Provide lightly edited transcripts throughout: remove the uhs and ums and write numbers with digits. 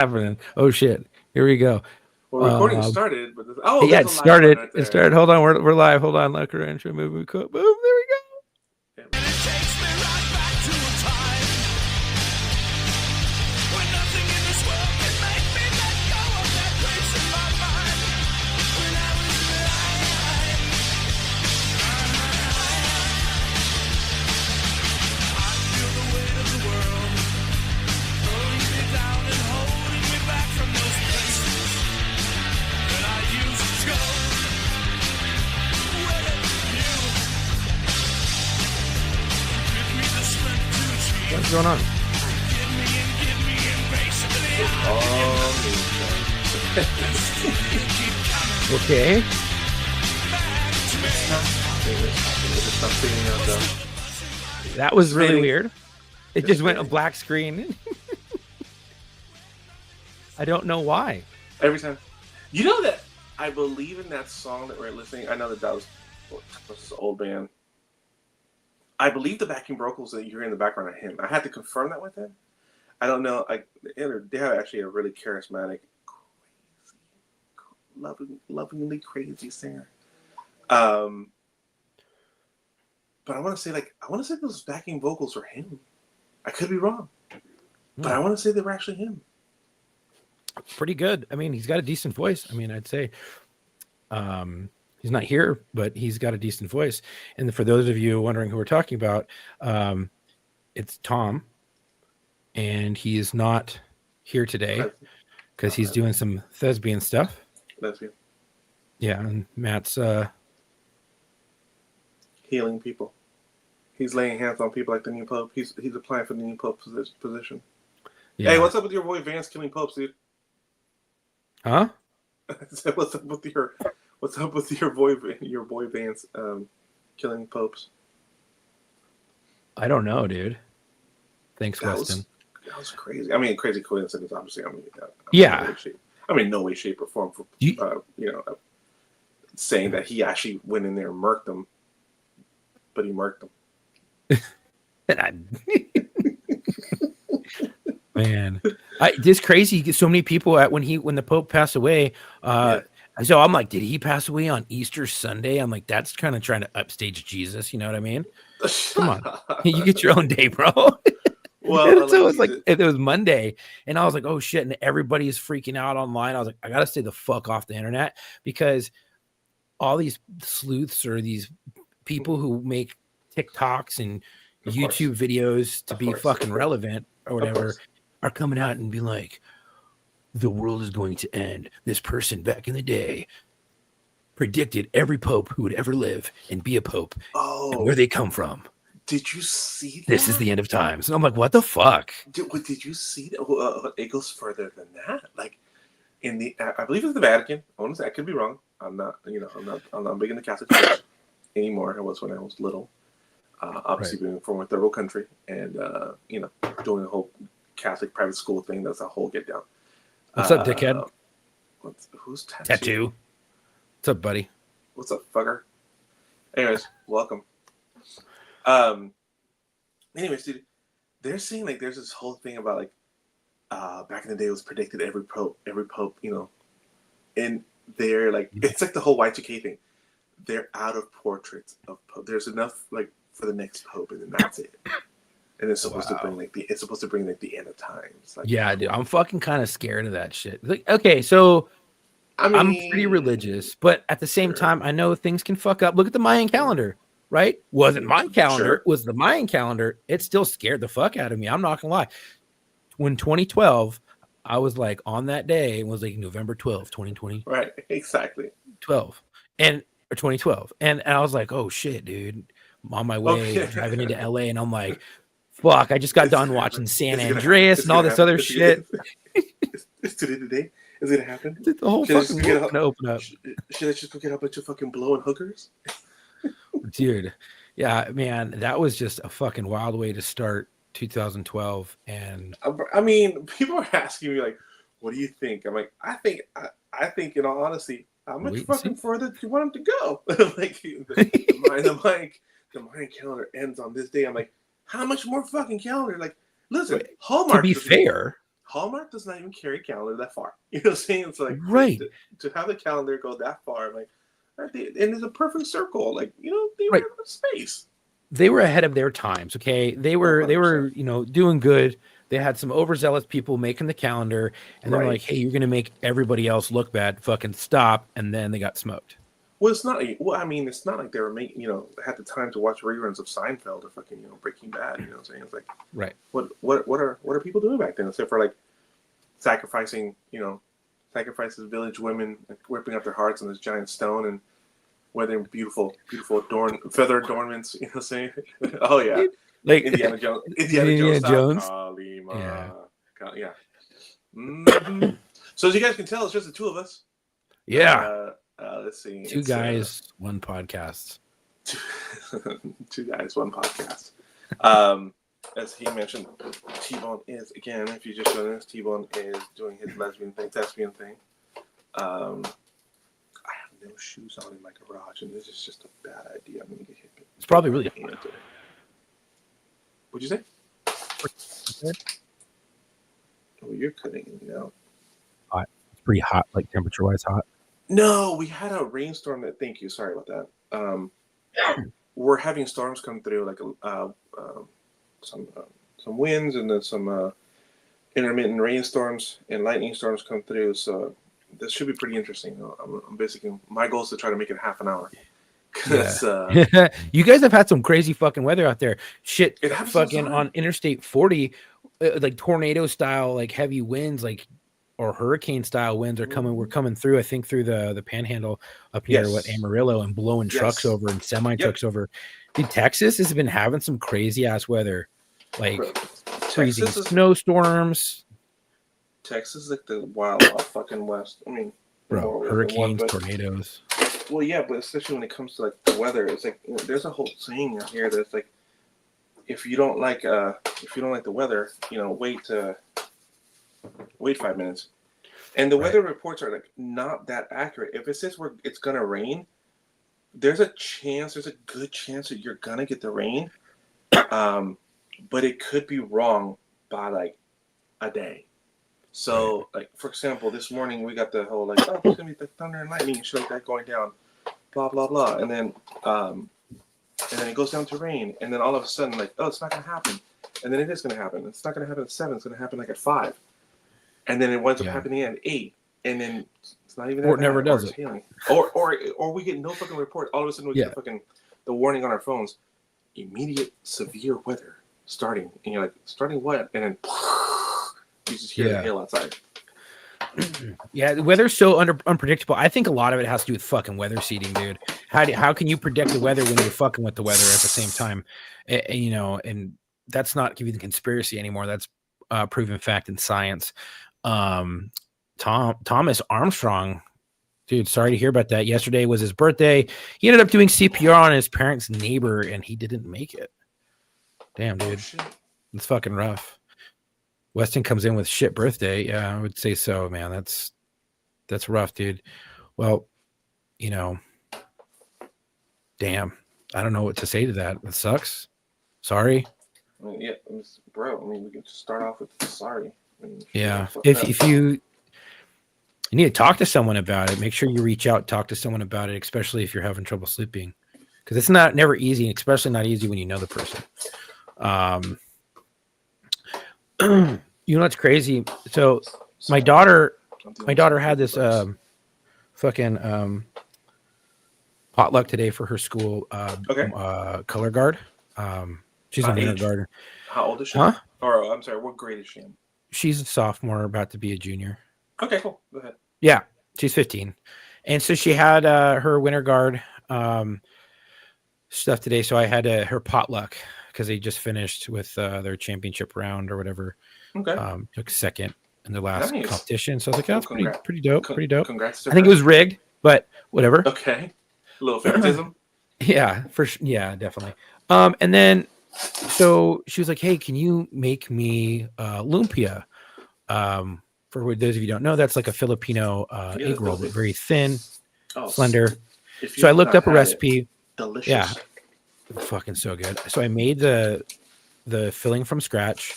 happening? Oh shit! Here we go. Well, recording started, but Yeah, there's it a live button started. right It there. started. Hold on, we're live. Hold on, look, intro, movie, boom. There we go. Yeah. And it takes me right back to a time when nothing in this world can make me let go of that place in my mind. When I was blind, I feel the weight of the world pulling me down and holding me back from those places that I used to go. Where you give me the strength to achieve. What's going on? Give me and basically Okay. It's not figuring out though. That was really fading. weird. It just went a black screen. I don't know why. Every time. You know that I believe in that song that we're listening. I know that was this old band. I believe the backing vocals that you hear in the background are him. I had to confirm that with him. I don't know. They have actually a really charismatic, crazy, lovingly crazy singer. But I want to say those backing vocals are him. I could be wrong, but I want to say they were actually him. Pretty good. I mean, he's got a decent voice. I mean, I'd say he's not here, but he's got a decent voice. And for those of you wondering who we're talking about, it's Tom, and he is not here today because he's doing some thespian stuff. That's you. Yeah, and Matt's Healing people. He's laying hands on people like the new pope. He's applying for the new pope position. yeah. Hey, what's up with your boy Vance killing popes, dude? Huh? What's up with your boy Vance killing popes? I don't know, dude. Thanks, That Weston. was crazy. I mean, crazy coincidence, obviously. Yeah. No way, shape, or form for saying that he actually went in there and murked them, but he murked them. Man, this crazy. So many people when the Pope passed away. So I'm like, did he pass away on Easter Sunday? I'm like, that's kind of trying to upstage Jesus. You know what I mean? Come on, you get your own day, bro. Well, so it was like it was Monday, and I was like, oh shit, and everybody is freaking out online. I was like, I gotta stay the fuck off the internet because all these sleuths or these people who make TikToks and YouTube videos to be fucking relevant or whatever are coming out and be like, the world is going to end. This person back in the day predicted every pope who would ever live and be a pope and where they come from. Did you see that? This is the end of times. And I'm like, what the fuck? Did you see that? It goes further than that. Like I believe it's the Vatican. I want to say I could be wrong. I'm not big in the Catholic Church anymore. I was when I was little. Obviously being from a third world country and doing the whole Catholic private school thing. That's a whole get down. What's up, dickhead? Who's Tattoo? What's up, buddy? What's up, fucker? Anyways, welcome. Anyways, dude, they're saying like there's this whole thing about like back in the day it was predicted every pope, and they're like it's like the whole Y2K thing. They're out of portraits of pope. There's enough like for the next pope, and then that's it. And it's supposed to bring the end of times. Like, yeah, dude, I'm fucking kind of scared of that shit. Like, okay, so I'm pretty religious, but at the same time, I know things can fuck up. Look at the Mayan calendar, right? Wasn't my calendar, was the Mayan calendar. It still scared the fuck out of me. I'm not gonna lie. When 2012, I was like on that day, it was like November 12th, 2020. Right, exactly. 2012. And I was like, oh shit, dude. I'm on my way driving into LA, and I'm like, fuck, I just got done watching San Andreas and all this other shit. Is today the day? Is it gonna happen? The whole fucking world gonna open up. Should I just go get a bunch of fucking blowing hookers? Dude, yeah, man, that was just a fucking wild way to start 2012. And I mean, people are asking me like, what do you think? I'm like, I think in all honesty, how much fucking further do you want them to go? Like the Mayan calendar ends on this day. I'm like, how much more fucking calendar? Like, listen, Hallmark. To be fair, Hallmark does not even carry a calendar that far. You know what I'm saying? It's like Right. to have the calendar go that far, I'm like, and it's a perfect circle. Like, you know, they Right. were in space. They were ahead of their times. Okay, they were 100%. you know, doing good. They had some overzealous people making the calendar, and they're Right. like, "Hey, you're gonna make everybody else look bad. Fucking stop!" And then they got smoked. Well, it's not. Well, I mean, it's not like they were making. You know, had the time to watch reruns of Seinfeld or fucking, you know, Breaking Bad. You know what I'm saying? It's like, Right. what are people doing back then? Except for like sacrificing, you know, sacrifices village women, like, whipping up their hearts on this giant stone and wearing beautiful feather adornments. You know what I'm saying? Oh yeah, Like Indiana Jones. Indiana Jones. Kalima. Yeah. Yeah. Mhm. So as you guys can tell, it's just the two of us. Yeah. Let's see. Two It's, guys, one podcast. two guys, one podcast. As he mentioned, T-Bone is, again, if you just joined us, T-Bone is doing his thespian thing. I have no shoes on in my garage, and this is just a bad idea. I'm going to get hit. It's probably really What'd you say? Oh, you're cutting in now. It's pretty hot, like temperature wise hot. No, we had a rainstorm that. Thank you. Sorry about that. We're having storms come through, like some winds and then some intermittent rainstorms and lightning storms come through. So this should be pretty interesting. I'm basically, my goal is to try to make it half an hour. 'Cause, You guys have had some crazy fucking weather out there. Shit, It happens all the fucking time. on Interstate 40, like tornado style, like heavy winds, like or hurricane style winds are coming. We're coming through. I think through the Panhandle up here, Yes. what Amarillo, and blowing trucks Yes. over and semi trucks over. Dude, Texas has been having some crazy ass weather, like freezing Texas is snowstorms, like the wild fucking West. I mean, bro, more than hurricanes, one, but- tornadoes. Well, yeah, but especially when it comes to like the weather, it's like, you know, there's a whole saying out here that's like, if you don't like the weather, you know, wait 5 minutes. And the Right. weather reports are like not that accurate. If it says it's gonna rain, there's a good chance that you're gonna get the rain. But it could be wrong by like a day. So, like, for example, this morning we got the whole like, oh, there's gonna be the thunder and lightning and shit like that going down, blah blah blah, and then it goes down to rain, and then all of a sudden, like, oh, it's not gonna happen, and then it is gonna happen. It's not gonna happen at 7. It's gonna happen like at 5, and then it winds up Yeah. happening at 8, and then it's not even. Or it that never bad, does it's it. healing. Or we get no fucking report. All of a sudden we get the warning on our phones: immediate severe weather starting, and you're like, starting what? And then you just hear the hail outside. Yeah, the weather's so unpredictable. I think a lot of it has to do with fucking weather seeding, dude. How can you predict the weather when you're fucking with the weather at the same time? You know, and that's not giving the conspiracy anymore. That's proven fact in science. Thomas Armstrong, dude, sorry to hear about that. Yesterday was his birthday. He ended up doing CPR on his parents' neighbor, and he didn't make it. Damn, Oh, dude, shit. it's fucking rough. Weston comes in with shit birthday. Yeah, I would say so, man. That's rough, dude. Well, you know, damn. I don't know what to say to that. It sucks. Sorry. I mean, yeah, bro. I mean, we can just start off with sorry. I mean, Yeah. fuck If that. you need to talk to someone about it, make sure you reach out, talk to someone about it, especially if you're having trouble sleeping, because it's never easy, and especially not easy when you know the person. You know what's crazy? So my daughter had this fucking potluck today for her school color guard. She's a kindergarten. How old is she? Huh? Or I'm sorry, what grade is she in? She's a sophomore, about to be a junior. Okay, cool. Go ahead. Yeah, she's 15, and so she had her winter guard stuff today. So I had her potluck because they just finished with their championship round or whatever. Okay. Took second in the last Nice. competition. So I was like, oh, Congrats. pretty dope. Pretty dope. Congrats to I think it her. was rigged, but whatever. Okay. A little favoritism. Yeah, yeah, definitely. And then so she was like, hey, can you make me lumpia? For those of you who don't know, that's like a Filipino egg roll, but very thin, Oh, slender. if you So I have looked not up a had it, recipe. delicious. Yeah. Fucking so good. So I made the filling from scratch,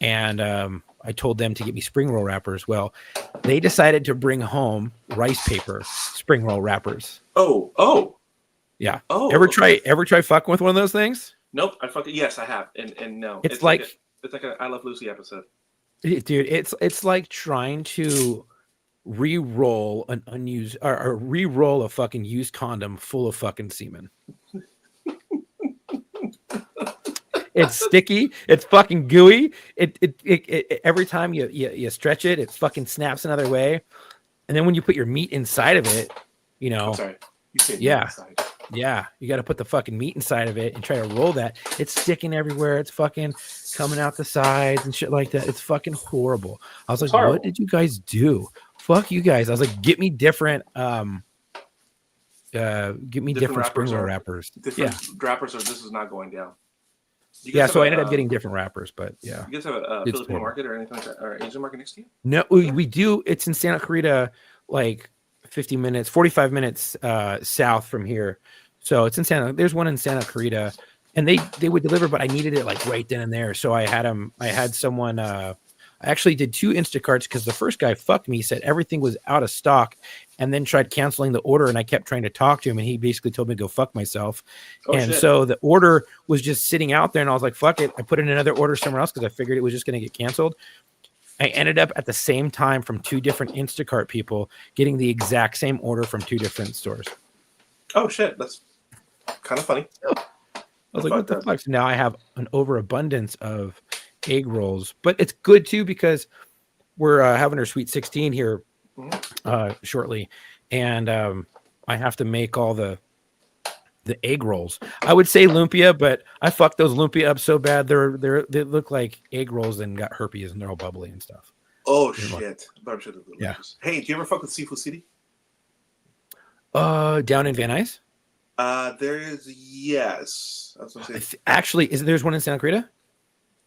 and I I told them to get me spring roll wrappers. Well, they decided to bring home rice paper spring roll wrappers. Oh. Yeah. Oh. Ever try fucking with one of those things? Nope. Yes, I have. And no. It's like an I Love Lucy episode. dude, it's like trying to re-roll an unused or re-roll a fucking used condom full of fucking semen. It's sticky. It's fucking gooey. It every time you stretch it, it fucking snaps another way. And then when you put your meat inside of it, you know, I'm sorry. You said Yeah. inside. yeah, you got to put the fucking meat inside of it and try to roll that. It's sticking everywhere. It's fucking coming out the sides and shit like that. It's fucking horrible. I was like, horrible. what did you guys do? Fuck you guys. I was like, get me different different spring roll wrappers. Different wrappers, or this is not going down. You Yeah, guys so have I ended up getting different wrappers, but yeah. You guys have a It's Filipino horrible. market or anything like that, or Asian market next to you? No, we do. It's in Santa Clarita, like 45 minutes south from here. So it's in there's one in Santa Clarita, and they would deliver, but I needed it like right then and there. So I had someone, I actually did 2 Instacarts because the first guy fucked me, said everything was out of stock, and then tried canceling the order. And I kept trying to talk to him, and he basically told me to go fuck myself. Shit. So the order was just sitting out there, and I was like, fuck it. I put in another order somewhere else because I figured it was just going to get canceled. I ended up at the same time from 2 different Instacart people getting the exact same order from 2 different stores. Oh shit, that's kind of funny. I was like, what the fuck? So now I have an overabundance of egg rolls, but it's good too because we're having our Sweet 16 here shortly, and I have to make all the egg rolls. I would say lumpia, but I fucked those lumpia up so bad they look like egg rolls and got herpes and they're all bubbly and stuff. Oh shit! I'm sure they're Yeah. delicious. Hey, do you ever fuck with Seafood City? Down in Van Nuys? There is, yes. I was gonna say, Actually, there's one in Santa Clarita?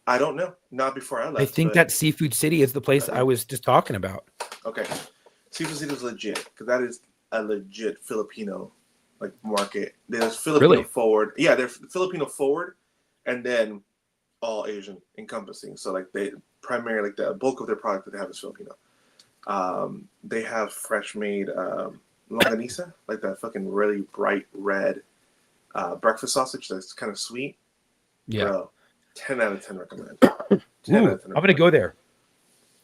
I don't know. Not before I left. I think but- that Seafood City is the place I was just talking about. Okay. Seafood City is legit because that is a legit Filipino like market. There's Filipino Really? forward. Yeah, they're Filipino forward, and then all Asian encompassing. So like they primarily like the bulk of their product that they have is Filipino. They have fresh made longanisa, like that fucking really bright red breakfast sausage that's kind of sweet. Yeah. Bro, 10 out of 10 recommend. 10 Ooh, out of 10 I'm gonna go there.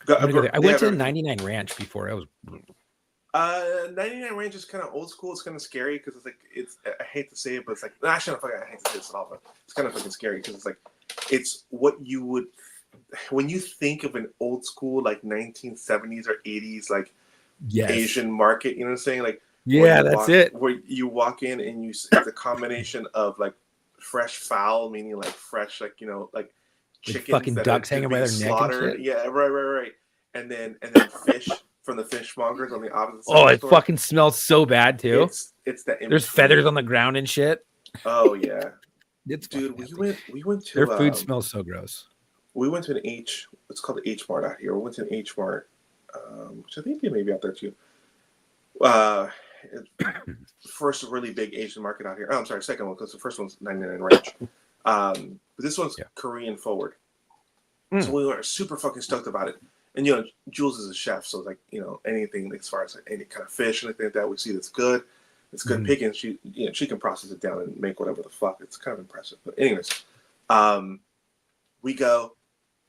recommend. I'm gonna go there. I They went have to everything. 99 Ranch before. I was 99 Range is kind of old school. It's kind of scary because it's like I hate to say it, but it's like actually I hate to say this at all, but it's kind of fucking scary because it's like it's what you would when you think of an old school like 1970s or 80s like yes. Asian market. You know what I'm saying? Like Yeah, that's it. Where you walk in and it's a combination of like fresh fowl, meaning like fresh like like chickens fucking that ducks are hanging by being their neck and shit. Yeah, right. And then fish from the fishmongers on the opposite side. Oh, of the it store. fucking smells so bad too. It's that There's feathers on the ground and shit. Oh yeah, It's dude. fucking We went to their food smells so gross. We went to an H. It's called the H Mart out here. We went to an H Mart, which I think they may be out there too. First really big Asian market out here. Oh, I'm sorry, second one because the first one's 99 Ranch. But this one's Korean forward. So we were super fucking stoked about it. And Jules is a chef, so like anything as far as like, any kind of fish, anything like that we see that's good, it's good picking. She can process it down and make whatever the fuck. It's kind of impressive. But anyways, we go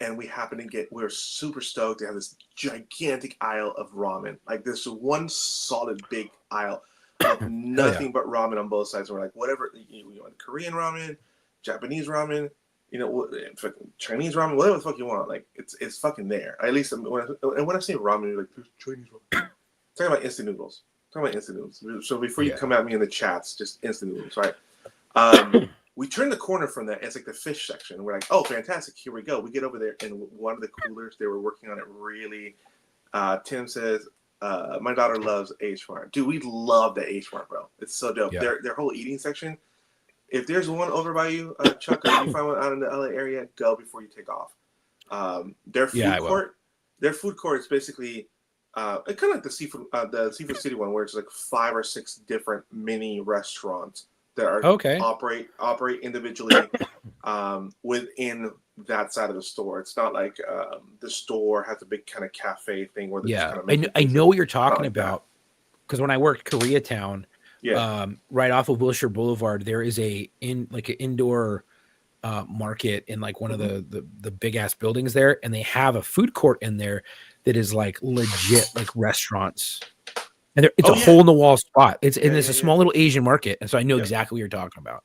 and we happen to get. We're super stoked to have this gigantic aisle of ramen, like this one solid big aisle of nothing but ramen on both sides. And we're like, whatever you want, Korean ramen, Japanese ramen. Chinese ramen, whatever the fuck you want, like it's fucking there. At least when I say ramen, you're like there's Chinese ramen. Talking about instant noodles. So before you come at me in the chats, just instant noodles, right? We turn the corner from that. It's like the fish section. We're like, oh, fantastic! Here we go. We get over there, and one of the coolers they were working on it really. Tim says, "My daughter loves H Mart. Dude, we love the H Mart, bro. It's so dope. Yeah. Their whole eating section. If there's one over by you, Chuck, or you find one out in the LA area, go before you take off. Their food court is basically kind of like the Seafood City one, where it's like 5 or 6 different mini restaurants that are operate individually within that side of the store. It's not like the store has a big kind of cafe thing where they just Yeah, kind of I, make I know what you're talking like that. about because when I worked Koreatown, right off of Wilshire Boulevard, there is an indoor market in like one of the big ass buildings there, and they have a food court in there that is like legit like restaurants, and it's a hole in the wall spot. It's a small little Asian market, and so I know exactly what you're talking about.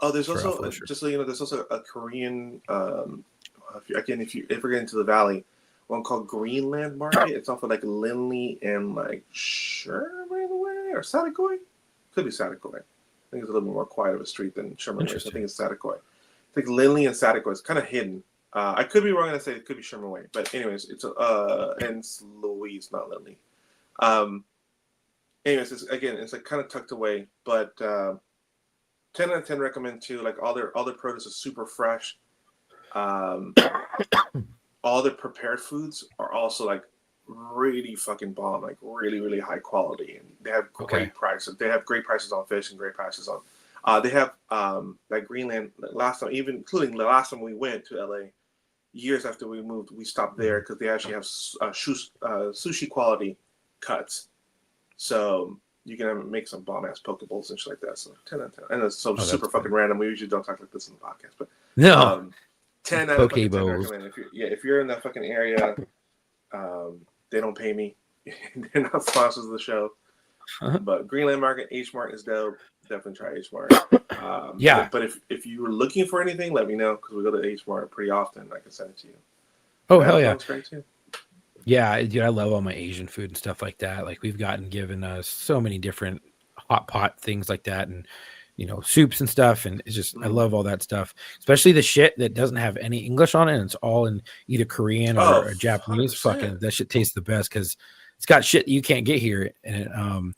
Oh, there's also just so you know, there's also a Korean. If you ever get into the valley, one called Greenland Market. It's off of like Lindley and like Sherman Way or Satakoy. Could be Satakoy. I think it's a little bit more quiet of a street than Sherman Way. So I think it's Satakoy. I think Lindley and Satakoy is kind of hidden. I could be wrong and I say it could be Sherman Way, but anyways, it's and it's Louise, not Lindley. Anyways, it's like kind of tucked away, but 10 out of 10 recommend too. Like all their produce is super fresh. All their prepared foods are also like really fucking bomb, like really, really high quality, and they have great prices. They have great prices on fish and great prices on. They have like Greenland last time, even including the last time we went to LA, years after we moved, we stopped there because they actually have sushi quality cuts, so you can make some bomb ass poke bowls and shit like that. So 10 out of 10, and it's super fucking random. We usually don't talk like this in the podcast, but no. 10 out of 10 recommend. If you're in that fucking area, they don't pay me. They're not sponsors of the show. But Greenland Market, H Mart is dope. Definitely try H Mart. But if you were looking for anything, let me know because we go to H Mart pretty often. I can send it to you. Oh hell yeah! That's great too. Yeah, dude, I love all my Asian food and stuff like that. Like we've given us so many different hot pot things like that, and soups and stuff. And it's just I love all that stuff, especially the shit that doesn't have any English on it. And it's all in either Korean or Japanese. 100%. Fucking that shit tastes the best because it's got shit you can't get here. And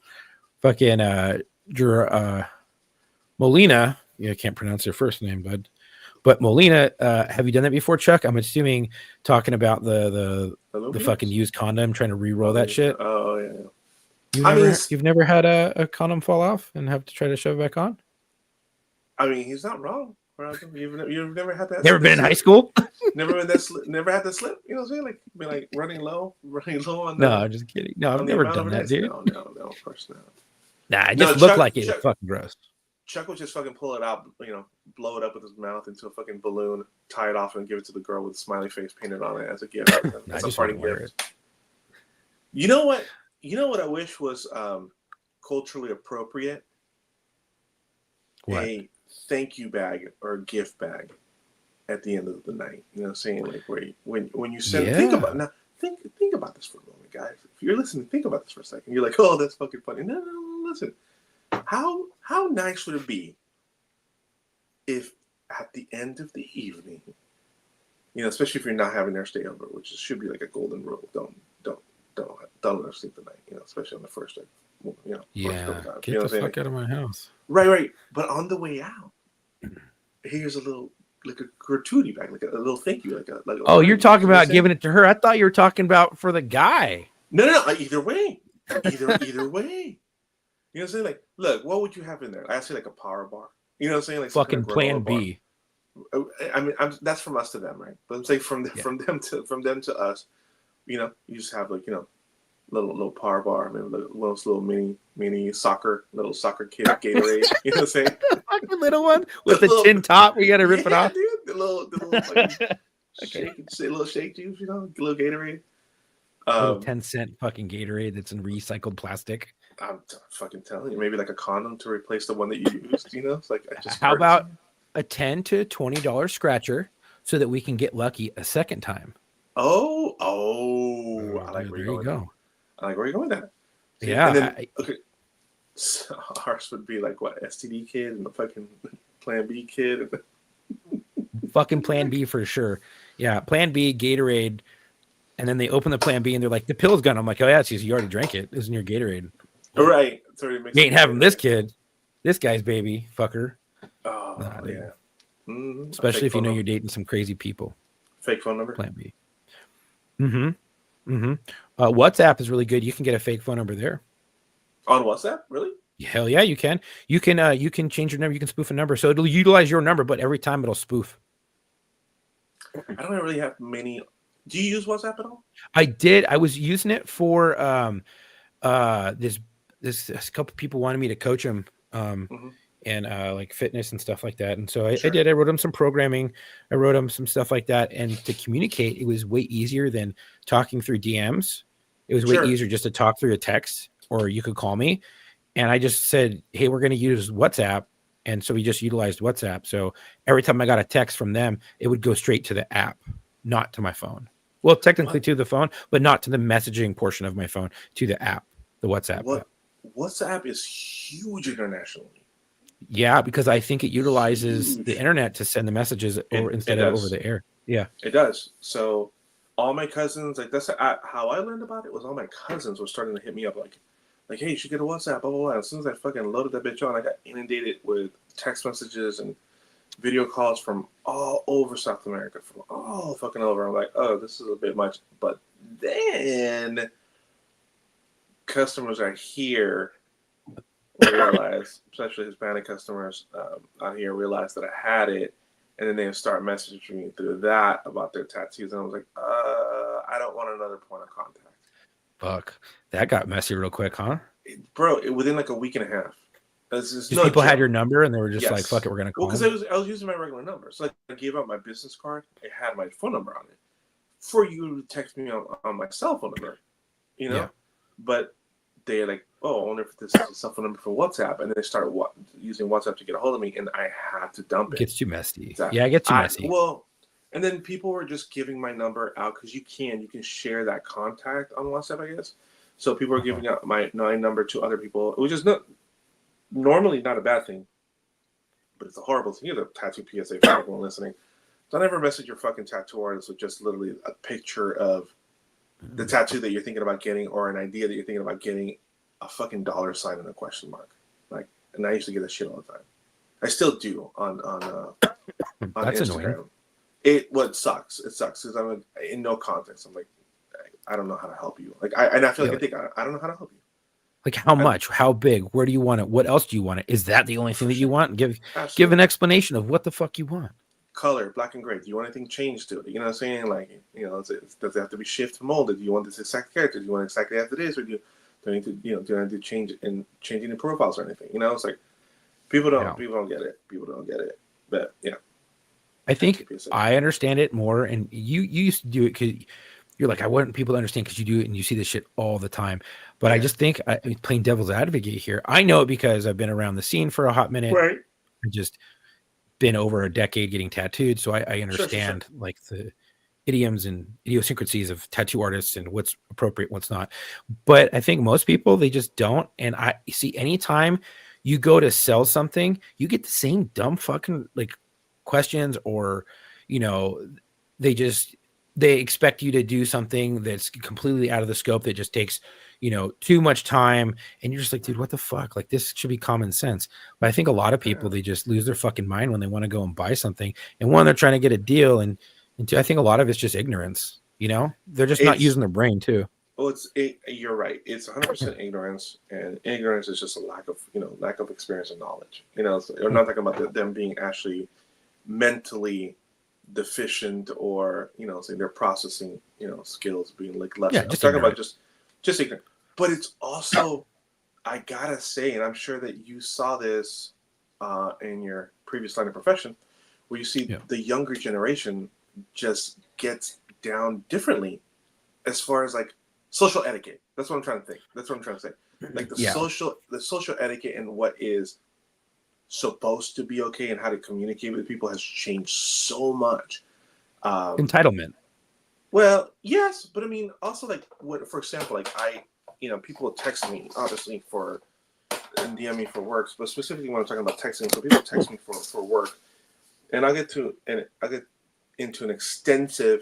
Molina, I can't pronounce her first name, bud. But Molina, have you done that before, Chuck? I'm assuming talking about the fucking used condom, trying to re-roll that shit. Oh yeah. You've never had a condom fall off and have to try to shove it back on? I mean, he's not wrong. You've never had that. Never been in high school. Never had that slip. You know what I'm saying? Like be like running low on. No, I'm just kidding. No, I've never done that, dude. No, of course not. Nah, it just looked like it was fucking gross. Chuck would just fucking pull it out, blow it up with his mouth into a fucking balloon, tie it off, and give it to the girl with a smiley face painted on it as a gift. As a party gift. You know what? I wish was culturally appropriate. What? A thank you bag or a gift bag at the end of the night. You know what I'm saying? Like when you send think about this for a moment, guys. If you're listening, think about this for a second. You're like, oh, that's fucking funny. No, listen. How nice would it be if at the end of the evening, especially if you're not having their stay over, which should be like a golden rule. Don't let her sleep the night, especially on the first day. Get the fuck out of my house. Right. But on the way out, here's a little like a gratuity bag, like a little thank you, Oh, you're talking about giving it to her? I thought you were talking about for the guy. No. Either way. Either way. You know what I'm saying? Like, look, what would you have in there? I say like a power bar. You know what I'm saying? Like fucking Plan B. I mean, that's from us to them, right? But I'm saying from them to us. You just have like little power bar, maybe little mini soccer kid Gatorade. You know what I'm saying? Fucking little one with the tin top. We gotta rip it off. Dude, the little fucking little shake juice. Little Gatorade. 10-cent fucking Gatorade that's in recycled plastic. I'm fucking telling you, maybe like a condom to replace the one that you used. It's like how about a $10 to $20 scratcher so that we can get lucky a second time? Oh, I like where you're going. I like where you're going with that. Yeah. And then, okay. So ours would be like what, STD kid and the fucking Plan B kid. Fucking Plan B for sure. Yeah, Plan B, Gatorade, and then they open the Plan B and they're like, the pill's gone. I'm like, oh yeah, it's you already drank it. It's in your Gatorade. Right. You ain't having this kid. This guy's baby, fucker. Oh, yeah. Mm-hmm. Especially if you know you're dating some crazy people. Fake phone number? Plan B. WhatsApp is really good. You can get a fake phone number there. On WhatsApp? Really? Hell yeah, you can. You can change your number. You can spoof a number. So it'll utilize your number, but every time it'll spoof. I don't really have many. Do you use WhatsApp at all? I did. I was using it for this couple people wanted me to coach them Mm-hmm. and like fitness and stuff like that. And so I Sure. did. I wrote them some programming. I wrote them some stuff like that. And to communicate, it was way easier than talking through DMs. It was way Sure. easier just to talk through a text, or you could call me. And I just said, hey, we're going to use WhatsApp. And so we just utilized WhatsApp. So every time I got a text from them, it would go straight to the app, not to my phone. Well, technically to the phone, but not to the messaging portion of my phone, to the app, the WhatsApp app. WhatsApp is huge internationally. Yeah, because I think it utilizes the internet to send the messages instead of over the air. Yeah, it does. So all my cousins, like that's how I learned about it. Was all my cousins were starting to hit me up like, hey, you should get a WhatsApp, blah blah blah. As soon as I fucking loaded that bitch on, I got inundated with text messages and video calls from all over South America, from all fucking over. I'm like, oh, this is a bit much. But then customers are here realize, especially Hispanic customers out here, realize that I had it, and then they start messaging me through that about their tattoos, and I was like, I don't want another point of contact. fuck, that got messy real quick, huh? Within like a week and a half. People had your number and they were just Yes. like, fuck it, we're gonna call. Well, because I was using my regular number, so I gave out my business card. It had my phone number on it for you to text me on my cell phone number, Yeah. But they're like, oh, I wonder if this is a cell phone number for WhatsApp, and then they started using WhatsApp to get a hold of me, and I had to dump it. It gets too messy. Exactly. Yeah, it gets too messy. Well, and then people were just giving my number out because you can share that contact on WhatsApp, I guess. So people are giving out my number to other people, which is normally not a bad thing, but it's a horrible thing. Here's a tattoo PSA for everyone listening. Don't ever message your fucking tattoo artist with just literally a picture of the tattoo that you're thinking about getting, or an idea that you're thinking about getting, a fucking dollar sign and a question mark. Like, and I used to get that shit all the time. I still do on That's Instagram. annoying. It sucks. It sucks because I'm in no context. I'm like, I don't know how to help you. Like, I feel like I don't know how to help you. Like how much? How big? Where do you want it? What else do you want it? Is that the only thing that you want? Give an explanation of what the fuck you want. Color, black and gray. Do you want anything changed to it? You know what I'm saying? Like, does it have to be shift molded? Do you want this exact character? Do you want it exactly as it is, or do I need to, do I need to change it and changing the profiles or anything? It's like people don't get it. People don't get it. But yeah, I think I understand it more, and you used to do it because you're like, I want people to understand because you do it and you see this shit all the time. But I just think, playing devil's advocate here, I know it because I've been around the scene for a hot minute. right? I just been over a decade getting tattooed, so I understand like the idioms and idiosyncrasies of tattoo artists and what's appropriate, what's not. But I think most people, they just don't. And I see anytime you go to sell something, you get the same dumb fucking like questions, or they expect you to do something that's completely out of the scope that just takes too much time, and you're just like, dude, what the fuck? Like, this should be common sense. But I think a lot of people, they just lose their fucking mind when they want to go and buy something, and one, they're trying to get a deal, and two, I think a lot of it's just ignorance. They're just not using their brain too. Well, you're right. It's 100% ignorance, and ignorance is just a lack of experience and knowledge. So I'm not talking about them being actually mentally deficient, or say their processing skills being like less. I'm talking about just ignorant. But it's also, I gotta say, and I'm sure that you saw this in your previous line of profession, where you see the younger generation just gets down differently as far as like social etiquette. That's what I'm trying to think. That's what I'm trying to say. Like the social etiquette and what is supposed to be okay and how to communicate with people has changed so much. Entitlement. Well, yes, but I mean, also like for example, like people will text me, obviously and DM me for work, but specifically when I'm talking about texting, so people text me for work, and I get into an extensive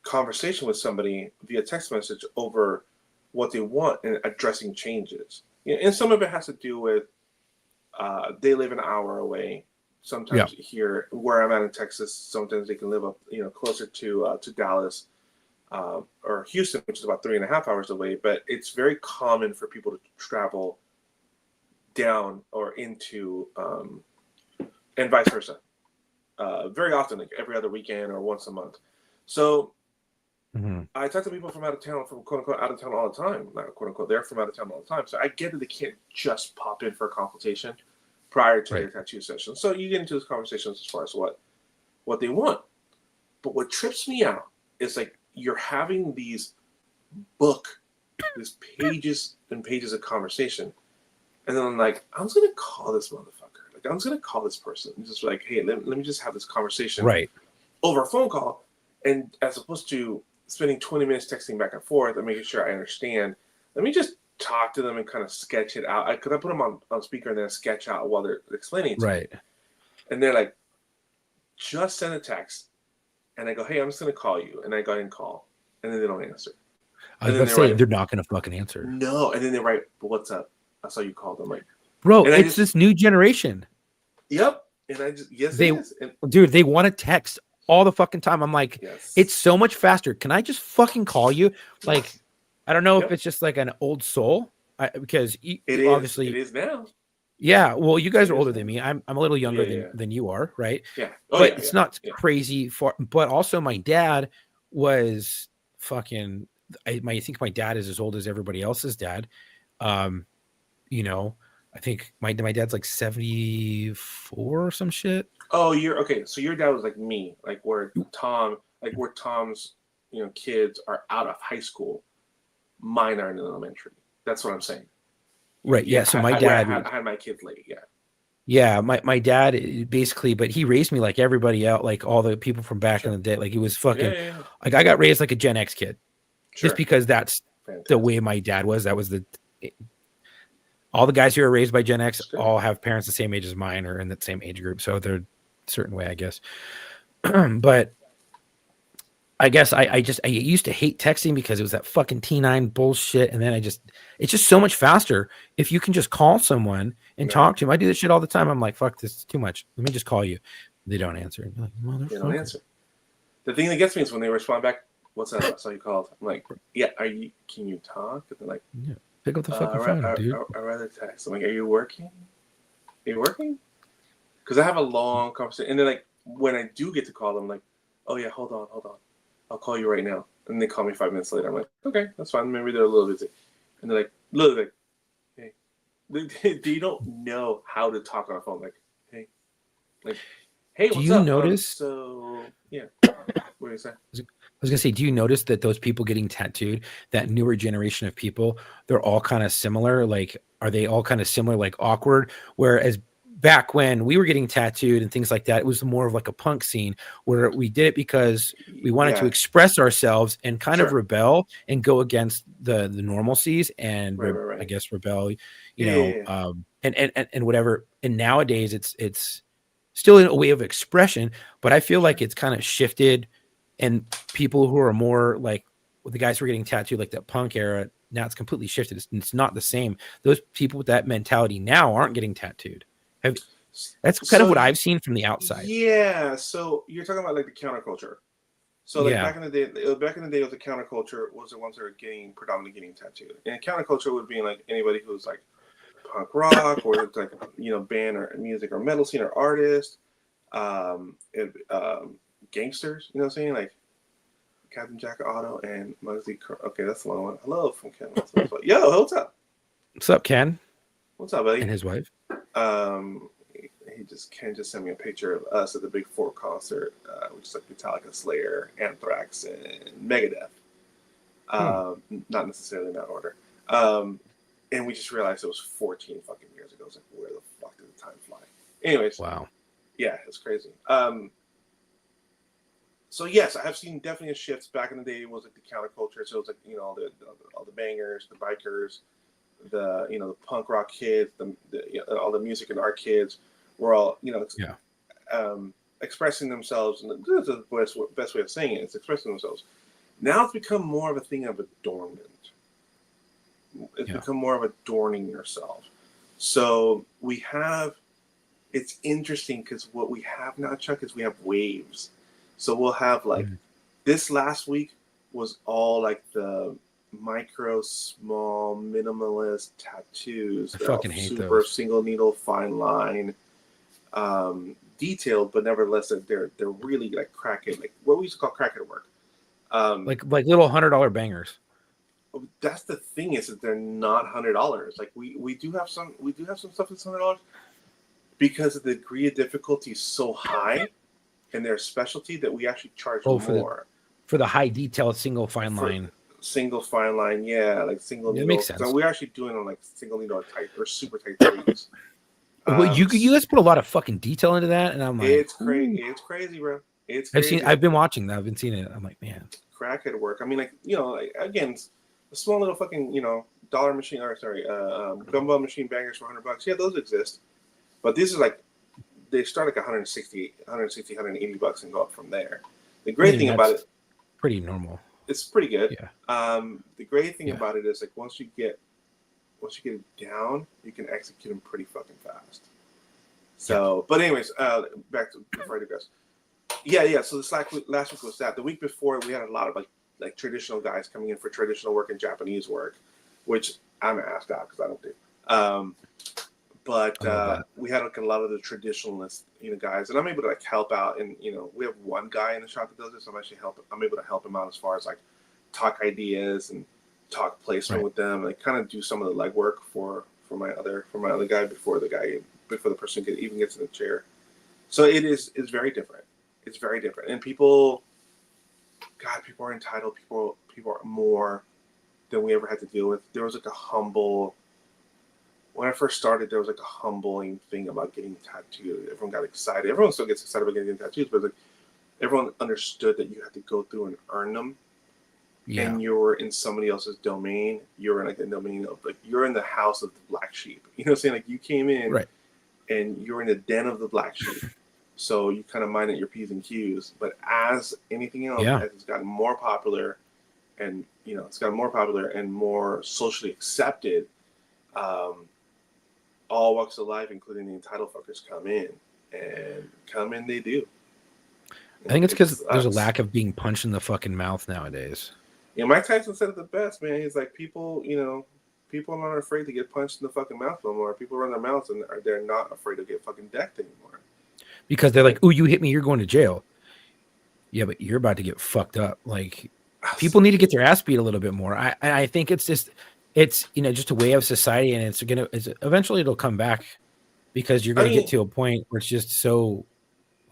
conversation with somebody via text message over what they want and addressing changes. And some of it has to do with they live an hour away. Sometimes here, where I'm at in Texas, sometimes they can live up, closer to Dallas or Houston, which is about 3.5 hours away. But it's very common for people to travel down or into, and vice versa. very often, like every other weekend or once a month. So Mhm. I talk to people from out of town, from quote unquote out of town all the time. Not quote unquote, they're from out of town all the time. So I get that they can't just pop in for a consultation prior to their Right. tattoo session. So you get into those conversations as far as what they want. But what trips me out is like you're having these pages and pages of conversation. And then I'm like, I'm just gonna call this motherfucker. Like I'm just gonna call this person and just like, hey, let me just have this conversation Right. over a phone call. And as opposed to spending 20 minutes texting back and forth and making sure I understand, let me just talk to them and kind of sketch it out. I put them on speaker and then sketch out while they're explaining it to me. Right. And they're like, just send a text. And I go, hey, I'm just gonna call you. And I go ahead and call. And then they don't answer. I was And then about to say write, they're not gonna fucking answer. no. And then they write, what's up? I saw you called. I'm like, Bro, and I it's just- this new generation. yep. And I just, yes, They- it is. And Dude, they want to text all the fucking time. I'm like, yes. it's so much faster. Can I just fucking call you? Like, I don't know Yep. if it's just like an old soul, because it is. obviously, It is now. yeah. Well, you guys It are is older now. than me. I'm a little younger Yeah. than you are, right? Yeah. But yeah, it's yeah, not yeah. crazy far. But also, my dad was fucking. I think my dad is as old as everybody else's dad. You know, I think my dad's like 74 or some shit. Oh, you're okay. So your dad was like me, like where Tom's, kids are out of high school, mine are in elementary. That's what I'm saying. Right. Yeah. So my I dad. had my kids late. Yeah. Yeah, my dad basically, but he raised me like everybody else, like all the people from back in the day. Like he was fucking, Yeah. like I got raised like a Gen X kid, Sure. just because that's the Fantastic. way my dad was. That was all the guys who are raised by Gen X Sure. all have parents the same age as mine or in that same age group, so they're a certain way, I guess. But I guess I used to hate texting because it was that fucking T9 bullshit, and then it's just so much faster if you can just call someone and Right. talk to them. I do this shit all the time. I'm like, fuck, this is too much. Let me just call you. They don't answer. I'm like, They don't motherfucker. answer. The thing that gets me is when they respond back, "What's that? I saw you called." I'm like, "Yeah, can you talk?" And they're like, Pick up the fucking phone, dude. I'd rather text. I'm like, "Are you working? Are you working?" Because I have a long conversation, and then like when I do get to call them, like, "Oh yeah, hold on, I'll call you right now." And they call me 5 minutes later. I'm like, "Okay, that's fine. Maybe they're a little busy." And they're like, "Look, hey," they don't know how to talk on a phone. Like, hey, Do what's you up? notice- So yeah, what do you say? I was gonna say, do you notice that those people getting tattooed, that newer generation of people, they're all kind of similar? Like, are they all kind of similar, like awkward? Whereas back when we were getting tattooed and things like that, it was more of like a punk scene where we did it because we wanted to Yeah. express ourselves and kind of Sure. rebel and go against the normalcies and Right. I guess rebel, Yeah. and whatever. And nowadays it's still a way of expression, but I feel like it's kind of shifted. And people who are more like the guys who are getting tattooed like that punk era, now it's completely shifted. It's not the same. Those people with that mentality now aren't getting tattooed. That's kind of what I've seen from the outside. Yeah, so you're talking about like the counterculture. So like Yeah. back in the day, it was the counterculture was the ones that are predominantly getting tattooed. And counterculture would be like anybody who's like punk rock or it's like band or music or metal scene or artist, gangsters. You know what I'm saying? Like Captain Jack Otto and Muggsy. Okay, that's the one. Hello from Ken. Yo, what's up? What's up, Ken What's up, buddy? and his wife? Ken just sent me a picture of us at the Big Four concert, which is like Metallica, Slayer, Anthrax, and Megadeth. Not necessarily in that order. And we just realized it was 14 fucking years ago. I was like, where the fuck did the time fly? Anyways, Wow. yeah, it's crazy. So yes, I have seen definitely a shift. Back in the day, it was like the counterculture. So it was like all the bangers, the bikers, the punk rock kids, all the music and art kids were all expressing themselves. And this is the best way of saying it. It's expressing themselves. Now it's become more of a thing of adornment. It's become more of adorning yourself. So we have. It's interesting because what we have now, Chuck, is we have waves. So we'll have like this last week was all like the micro, small, minimalist tattoos. I fucking hate super those. single needle, fine line. detailed, but nevertheless they're really like crackhead, like what we used to call crackhead work. Like little $100 bangers. That's the thing is that they're not $100. Like we do have some stuff that's $100 because the degree of difficulty is so high in their specialty that we actually charge more for the high detail single fine line. Single fine line, yeah, like single needle. It makes sense. So we're actually doing on like single needle tight or super tight threes. Well, you guys put a lot of fucking detail into that, and I'm like, it's crazy. It's crazy, bro. It's crazy. I've been watching that. I've been seeing it. I'm like, man, crackhead work. I mean, like, you know, like, again, a small little fucking, you know, dollar machine, or sorry, gumball machine bangers for $100. Yeah, those exist, but these are like they start like 160, 180 bucks and go up from there. The great thing about it, pretty normal. It's pretty good. Yeah. The great thing about it is like once you get it down, you can execute them pretty fucking fast. So, but anyways, back to before I digress. Yeah. So this last week was that. The week before, we had a lot of like traditional guys coming in for traditional work and Japanese work, which I'm asked out because I don't do. But we had like a lot of the traditionalist, you know, guys, and I'm able to like help out. And you know, we have one guy in the shop that does this. I'm able to help him out as far as like talk ideas and talk placement with them, and like kind of do some of the legwork for my other guy before the person even gets in the chair. So it's very different. It's very different, and people are entitled. People are more than we ever had to deal with. There was like a humble. When I first started, there was like a humbling thing about getting tattooed. Everyone got excited. Everyone still gets excited about getting tattoos, but like everyone understood that you had to go through and earn them. Yeah. And you were in somebody else's domain. You're in like the domain of like you're in the house of the black sheep. You know what I'm saying? Like you came in and you're in the den of the black sheep. So you kind of minded your P's and Q's. But as anything else, as it's gotten more popular, and you know, it's gotten more popular and more socially accepted. All walks of life, including the entitled fuckers, come in. They do. I think it's because there's a lack of being punched in the fucking mouth nowadays. Yeah, Mike Tyson said it the best, man. He's like, people are not afraid to get punched in the fucking mouth no more. People run their mouths and they're not afraid to get fucking decked anymore. Because they're like, "Ooh, you hit me, you're going to jail." Yeah, but you're about to get fucked up. Like, people need to get their ass beat a little bit more. I think it's just you know, just a way of society, and it's eventually it'll come back because you're gonna get to a point where it's just so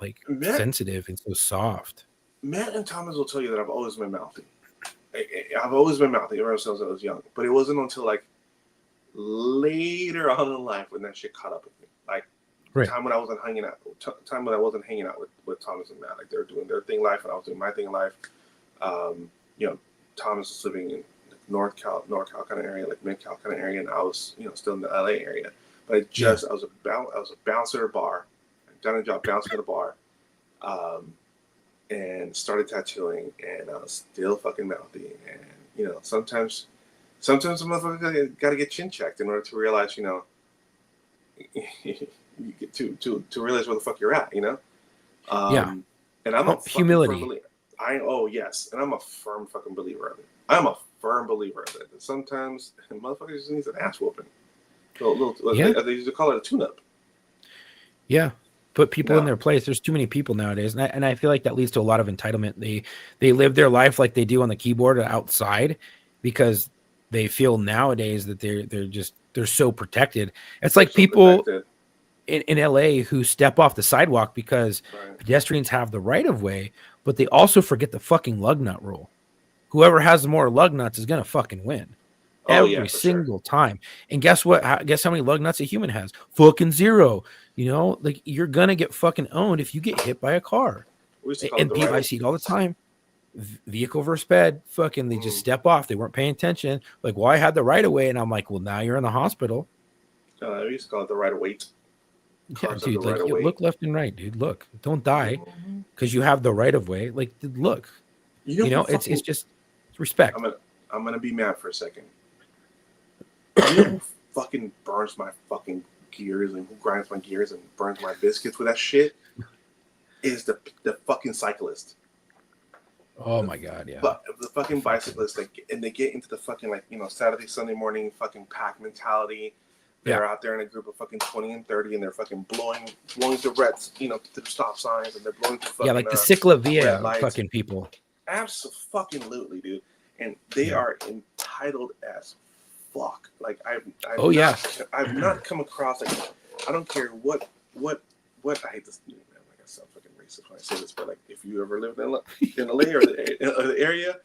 like sensitive and so soft. Matt and Thomas will tell you that I've always been mouthy. I've always been mouthy ever since I was young, but it wasn't until like later on in life when that shit caught up with me. Like time when I wasn't hanging out with Thomas and Matt. Like they were doing their thing in life, and I was doing my thing in life. You know, Thomas was living in NorCal kind of area, like Mid-Cal kind of area, and I was, you know, still in the LA area. But I was a bouncer at a bar. I'd done a job bouncing at a bar, and started tattooing, and I was still fucking mouthy. And you know, sometimes a motherfucker got to get chin checked in order to realize, you know, you get to realize where the fuck you're at, you know. And I'm a humility. Yes, and I'm a firm fucking believer of it. I'm a firm believer of it. That sometimes motherfuckers just need an ass whooping. They used to call it a tune-up. Yeah, put people in their place. There's too many people nowadays, and I feel like that leads to a lot of entitlement. They live their life like they do on the keyboard or outside because they feel nowadays that they're so protected. It's like people in LA who step off the sidewalk because pedestrians have the right of way, but they also forget the fucking lug nut rule. Whoever has more lug nuts is gonna fucking win every single time. And guess what? Guess how many lug nuts a human has? Fucking zero. You know, like you're gonna get fucking owned if you get hit by a car. And people, I see it all the time. Vehicle versus sped. Fucking, they just step off. They weren't paying attention. Like, well, I had the right of way, and I'm like, well, now you're in the hospital. We used to call it the right of way. Yeah, dude. Like, look left and right, dude. Look, don't die because you have the right of way. Like, look. You know, it's just. Respect. I'm gonna be mad for a second. You know who fucking burns my fucking gears and who grinds my gears and burns my biscuits with that shit? Is the fucking cyclist. Oh my god, yeah. But the fucking bicyclists, they get into the fucking, like, you know, Saturday, Sunday morning fucking pack mentality. they're out there in a group of fucking 20 and 30, and they're fucking blowing the reds, through stop signs, and they're blowing through fucking, like the Ciclavia red lights. fucking people. Absolutely, dude. And they are entitled as fuck. Like I've not come across, like, I don't care what I hate this, man, like I sound fucking racist when I say this, but like if you ever lived in LA or the area,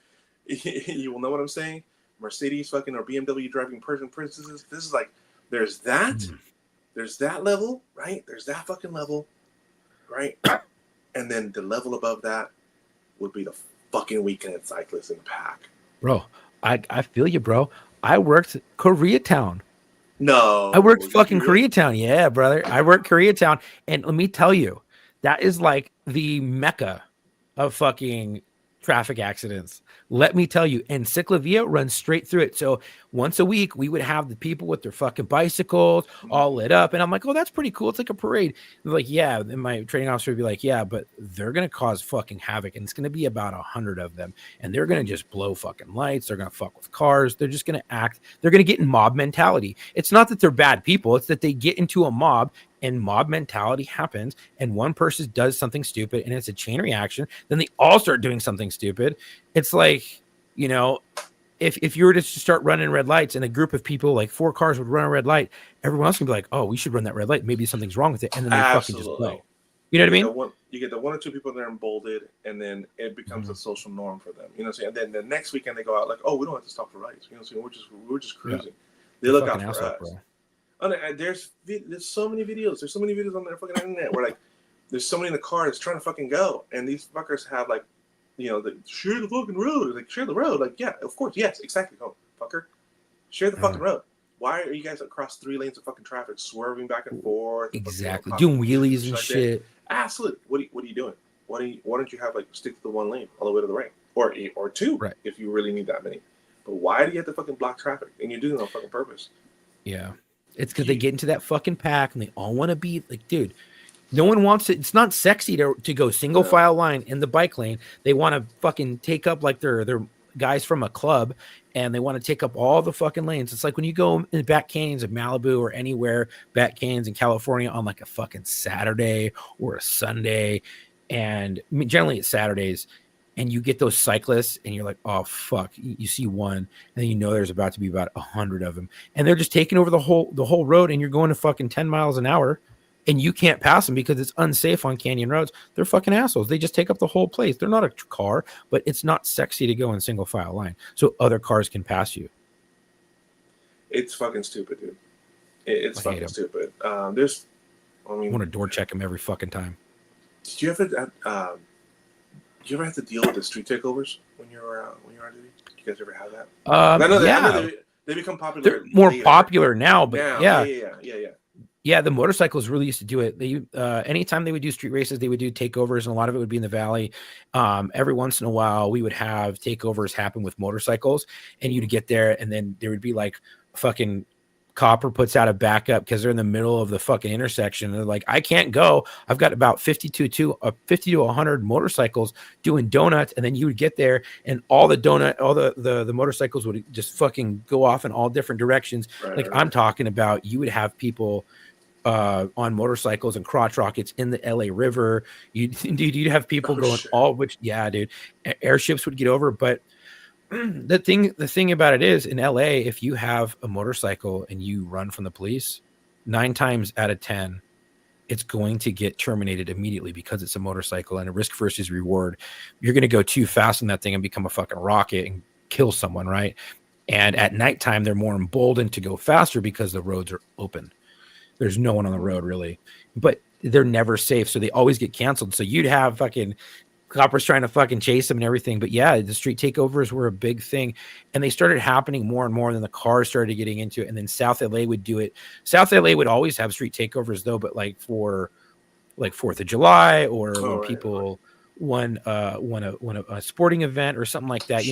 you will know what I'm saying. Mercedes fucking or BMW driving Persian princesses. This is like, there's that level, right? There's that fucking level, right? And then the level above that would be the fucking weekend cyclists in the pack. Bro, I feel you, bro. I worked Koreatown. No. I worked fucking Koreatown. Yeah, brother. I worked Koreatown. And let me tell you, that is like the mecca of fucking traffic accidents. Let me tell you. And Ciclavia runs straight through it. So once a week, we would have the people with their fucking bicycles all lit up. And I'm like, oh, that's pretty cool. It's like a parade. They're like, yeah. And my training officer would be like, yeah, but they're going to cause fucking havoc. And it's going to be about 100 of them. And they're going to just blow fucking lights. They're going to fuck with cars. They're just going to act. They're going to get in mob mentality. It's not that they're bad people. It's that they get into a mob and mob mentality happens. And one person does something stupid and it's a chain reaction. Then they all start doing something stupid. It's like, if you were to start running red lights and a group of people, like 4 cars would run a red light, everyone else can be like, oh, we should run that red light. Maybe something's wrong with it. And then they fucking just blow. You know what I mean? You get the 1 or 2 people that are emboldened, and then it becomes a social norm for them. You know what I'm saying? And then the next weekend they go out like, oh, we don't have to stop for lights. You know what I'm saying? We're just cruising. Yeah. They look out for us. Bro. And there's so many videos. There's so many videos on the fucking internet where like there's somebody in the car that's trying to fucking go, and these fuckers have like, share the fucking road. Like, share the road. Like, yeah, of course, yes, exactly. Oh, fucker, share the fucking road. Why are you guys across 3 lanes of fucking traffic, swerving back and forth? Exactly, doing wheelies and shit. Absolutely. What are you doing? Why don't you have like stick to the 1 lane all the way to the right, or 2, right, if you really need that many? But why do you have to fucking block traffic? And you're doing it on fucking purpose. Yeah. It's because they get into that fucking pack and they all want to be like, dude, no one wants it. It's not sexy to go single file line in the bike lane. They want to fucking take up like they're guys from a club and they want to take up all the fucking lanes. It's like when you go in back canyons of Malibu or anywhere, back canyons in California on like a fucking Saturday or a Sunday. And I mean, generally it's Saturdays. And you get those cyclists and you're like, oh, fuck. You see one and then there's about to be about 100 of them. And they're just taking over the whole road and you're going to fucking 10 miles an hour and you can't pass them because it's unsafe on canyon roads. They're fucking assholes. They just take up the whole place. They're not a car, but it's not sexy to go in single file line so other cars can pass you. It's fucking stupid, dude. It's fucking stupid. I want to door check them every fucking time. Did you ever... Did you ever have to deal with the street takeovers when you were on duty? Did you guys ever have that? I know they become popular. They're more popular now, but yeah. Yeah, the motorcycles really used to do it. They anytime they would do street races, they would do takeovers, and a lot of it would be in the valley. Every once in a while, we would have takeovers happen with motorcycles, and you'd get there, and then there would be like fucking copper puts out a backup because they're in the middle of the fucking intersection. They're like, I can't go. I've got about 50 to 100 motorcycles doing donuts. And then you would get there and all the motorcycles would just fucking go off in all different directions. Right. I'm talking about, you would have people on motorcycles and crotch rockets in the LA River. You'd have people dude, airships would get over. But the thing about it is, in LA, if you have a motorcycle and you run from the police, 9 times out of 10, it's going to get terminated immediately because it's a motorcycle and a risk versus reward. You're going to go too fast in that thing and become a fucking rocket and kill someone, right? And at nighttime, they're more emboldened to go faster because the roads are open. There's no one on the road really, but they're never safe. So they always get canceled. So you'd have fucking coppers trying to fucking chase them and everything. But yeah, the street takeovers were a big thing and they started happening more and more. And then the cars started getting into it. And then South LA would do it. South LA would always have street takeovers though, but like for like 4th of July or when people won a sporting event or something like that,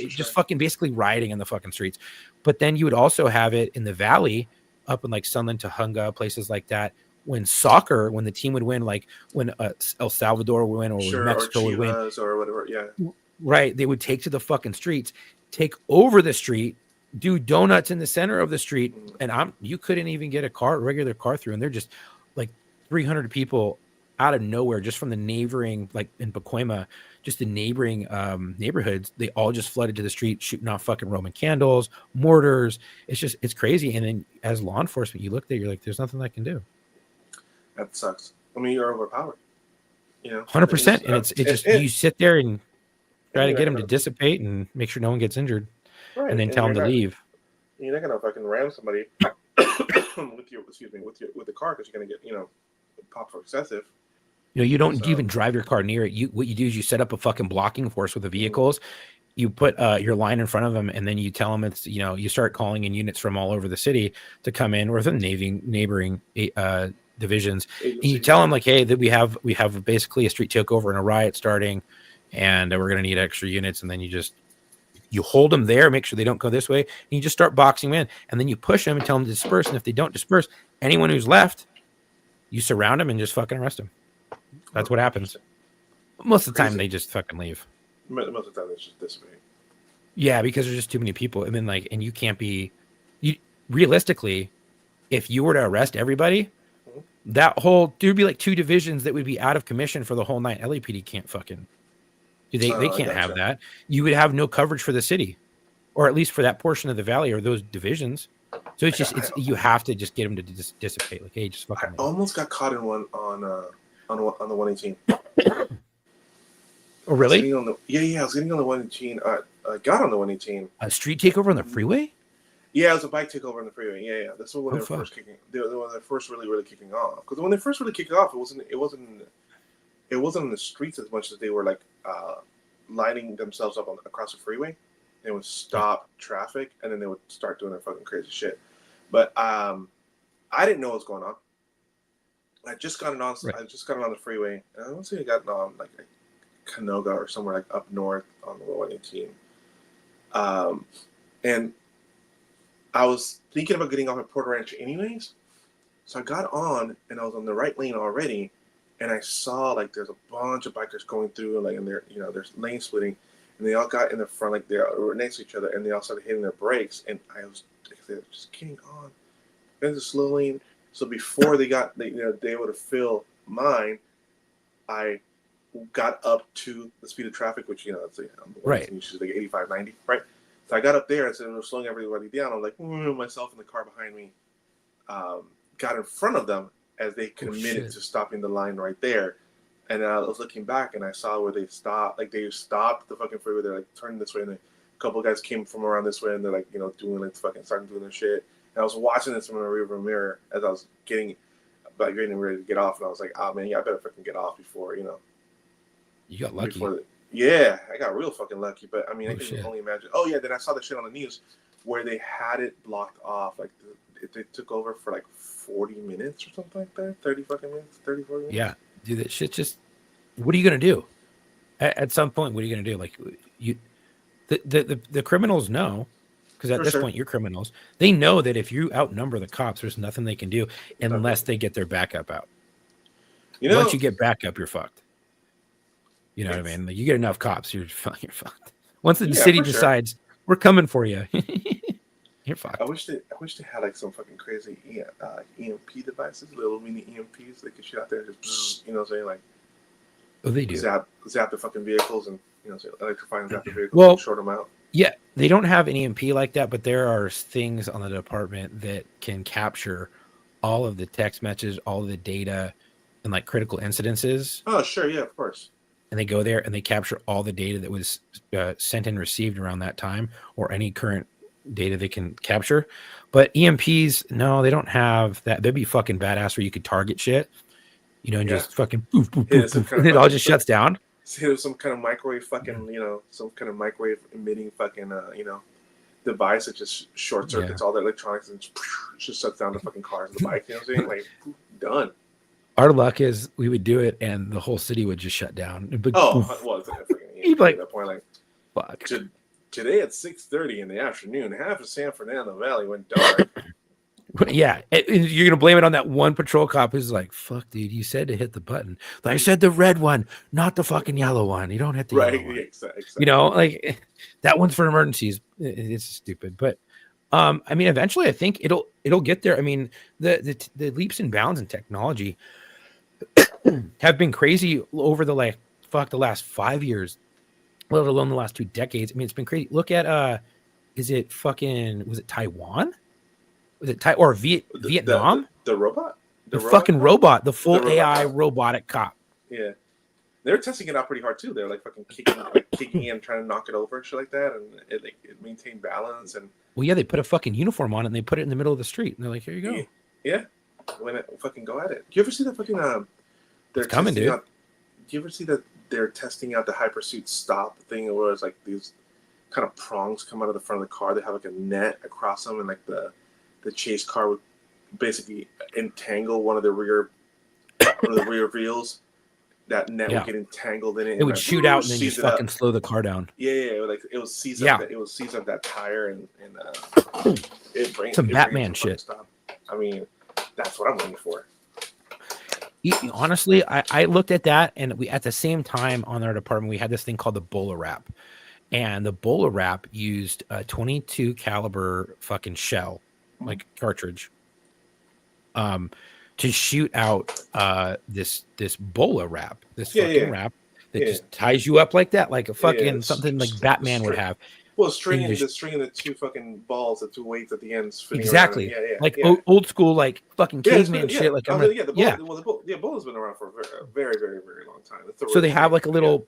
just fucking basically rioting in the fucking streets. But then you would also have it in the valley up in like Sunland, Tujunga, places like that. When the team would win, like when El Salvador would win or Mexico would win, or whatever, yeah, right, they would take to the fucking streets, take over the street, do donuts in the center of the street, and you couldn't even get a regular car through, and they're just like 300 people out of nowhere, just from the neighboring, like in Pacoima, just the neighboring neighborhoods. They all just flooded to the street, shooting off fucking Roman candles, mortars. It's crazy. And then as law enforcement, you look there, you're like, there's nothing I can do. That sucks. I mean, you're overpowered. 100%. And it's just you sit there and try to get them to gonna- dissipate and make sure no one gets injured, right, and then tell them to leave. You're not gonna fucking ram somebody with the car because you're gonna get popped for excessive. You don't even drive your car near it. What you do is you set up a fucking blocking force with the vehicles. You put your line in front of them, and then you tell them it's you start calling in units from all over the city to come in, or the neighboring divisions. And you tell them like, hey, that we have basically a street takeover and a riot starting, and we're gonna need extra units. And then you hold them there, make sure they don't go this way, and you just start boxing them in, and then you push them and tell them to disperse. And if they don't disperse, anyone who's left, you surround them and just fucking arrest them. That's what happens. Most of the time, they just fucking leave. Most of the time, it's just dissipate. Yeah, because there's just too many people. And then and you can't realistically, if you were to arrest everybody, there'd be like 2 divisions that would be out of commission for the whole night. LAPD can't fucking, they can't have that. You would have no coverage for the city, or at least for that portion of the valley or those divisions. So you have to just get them to dissipate. Like, hey, just fucking. I almost got caught in one on the 118. Oh, really? I was getting on the 118. I got on the 118. A street takeover on the freeway? Yeah, it was a bike takeover on the freeway. Yeah. That's when they were first kicking. They were first really kicking off. Because when they first really kicked off, it wasn't in the streets as much as they were like lining themselves up across the freeway. They would stop traffic, and then they would start doing their fucking crazy shit. But I didn't know what was going on. I just got it on. Right. I just got it on the freeway. And I don't think I got it on like Canoga or somewhere like up north on the 118. And I was thinking about getting off at Porter Ranch anyways. So I got on, and I was on the right lane already, and I saw like there's a bunch of bikers going through, like, and they're there's lane splitting, and they all got in the front, like they were next to each other, and they all started hitting their brakes, and I was just getting on. There's a slow lane. So before they able to fill mine, I got up to the speed of traffic, which it's like, right, usually like 85, 90, right? So I got up there, and so they were slowing everybody down. I'm like, myself in the car behind me, got in front of them as they committed to stopping the line right there. And I was looking back, and I saw where they stopped. Like, they stopped the fucking freeway. They're like turning this way, and a couple of guys came from around this way, and they're like, doing like fucking starting doing their shit. And I was watching this from the rearview mirror as I was getting ready to get off, and I was like, "Oh man, I better fucking get off before You got lucky. Yeah, I got real fucking lucky. But I mean, I can only imagine. Oh yeah, then I saw the shit on the news where they had it blocked off. Like they took over for like 40 minutes or something like that. 30 fucking minutes, 30, 40 minutes. Yeah, dude, that shit just. What are you gonna do? At some point, what are you gonna do? Like the criminals know. Because at this point, you're criminals. They know that if you outnumber the cops, there's nothing they can do unless they get their backup out. Once you get backup, you're fucked. You know what I mean? Like, you get enough cops, you're fucked. Once the city decides we're coming for you, you're fucked. I wish they had like some fucking crazy EMP devices, little mini EMPs they could shoot out there and just saying like. Oh, they do. Zap the fucking vehicles and electrify and zap the vehicles and short them out. Yeah, they don't have an EMP like that, but there are things on the department that can capture all of the text messages, all of the data, and like critical incidences. Oh, sure, yeah, of course. And they go there and they capture all the data that was sent and received around that time, or any current data they can capture. But EMPs, no, they don't have that. They'd be fucking badass where you could target shit, and just fucking poof, poof, poof, poof, and it all just shuts down. See, there's some kind of microwave fucking, some kind of microwave emitting fucking, device that just short circuits all the electronics and just shuts down the fucking cars and the bike. You know what I'm saying? Like, done. Our luck is we would do it and the whole city would just shut down. It's like like, that point, like, fuck. Today at 6:30 in the afternoon, half of San Fernando Valley went dark. Yeah, you're gonna blame it on that one patrol cop who's like, "Fuck, dude, you said to hit the button. I said the red one, not the fucking yellow one. You don't hit the yellow one." Exactly. Like that one's for emergencies. It's stupid, but I mean, eventually, I think it'll get there. I mean, the leaps and bounds in technology have been crazy over the last 5 years, let alone the last 2 decades. I mean, it's been crazy. Look at was it Taiwan? Was it Vietnam? The robot? The fucking robot, the full The robot AI cop. robotic cop. Yeah. They're testing it out pretty hard too. They're like fucking kicking in, trying to knock it over and shit like that, and it maintained balance. And Well, yeah, they put a fucking uniform on it and they put it in the middle of the street and they're like, here you go. yeah, when it fucking go at it. Do you ever see that fucking they're It's coming, testing dude. out- do you ever see that they're testing out the hypersuit stop thing, where it's like these kind of prongs come out of the front of the car? They have like a net across them, and like the chase car would basically entangle one of the rear wheels. That net Yeah. would get entangled in it. It would shoot out and then just fucking slow the car down. Yeah, like it was seize Yeah. up. It was seize up that tire and it brings Some it Batman brings the fucking shit. stop. I mean, that's what I'm waiting for. Honestly, I looked at that, and we at the same time on our department we had this thing called the Bola Wrap, and the Bola Wrap used a 22 caliber fucking shell, like cartridge, to shoot out this Bola Wrap, this Yeah, fucking yeah. wrap that Yeah. just ties you up like that, like a fucking Yeah, something like s- Batman would straight. have. Well, stringing just- the two fucking balls, the two weights at the ends. spinning Exactly, around. Yeah, like yeah. old school, like fucking Yeah, it's caveman been- shit. yeah. Like Oh, I'm like, yeah, the yeah. Bola's been around for a very, very, very long time. It's the So they have like a little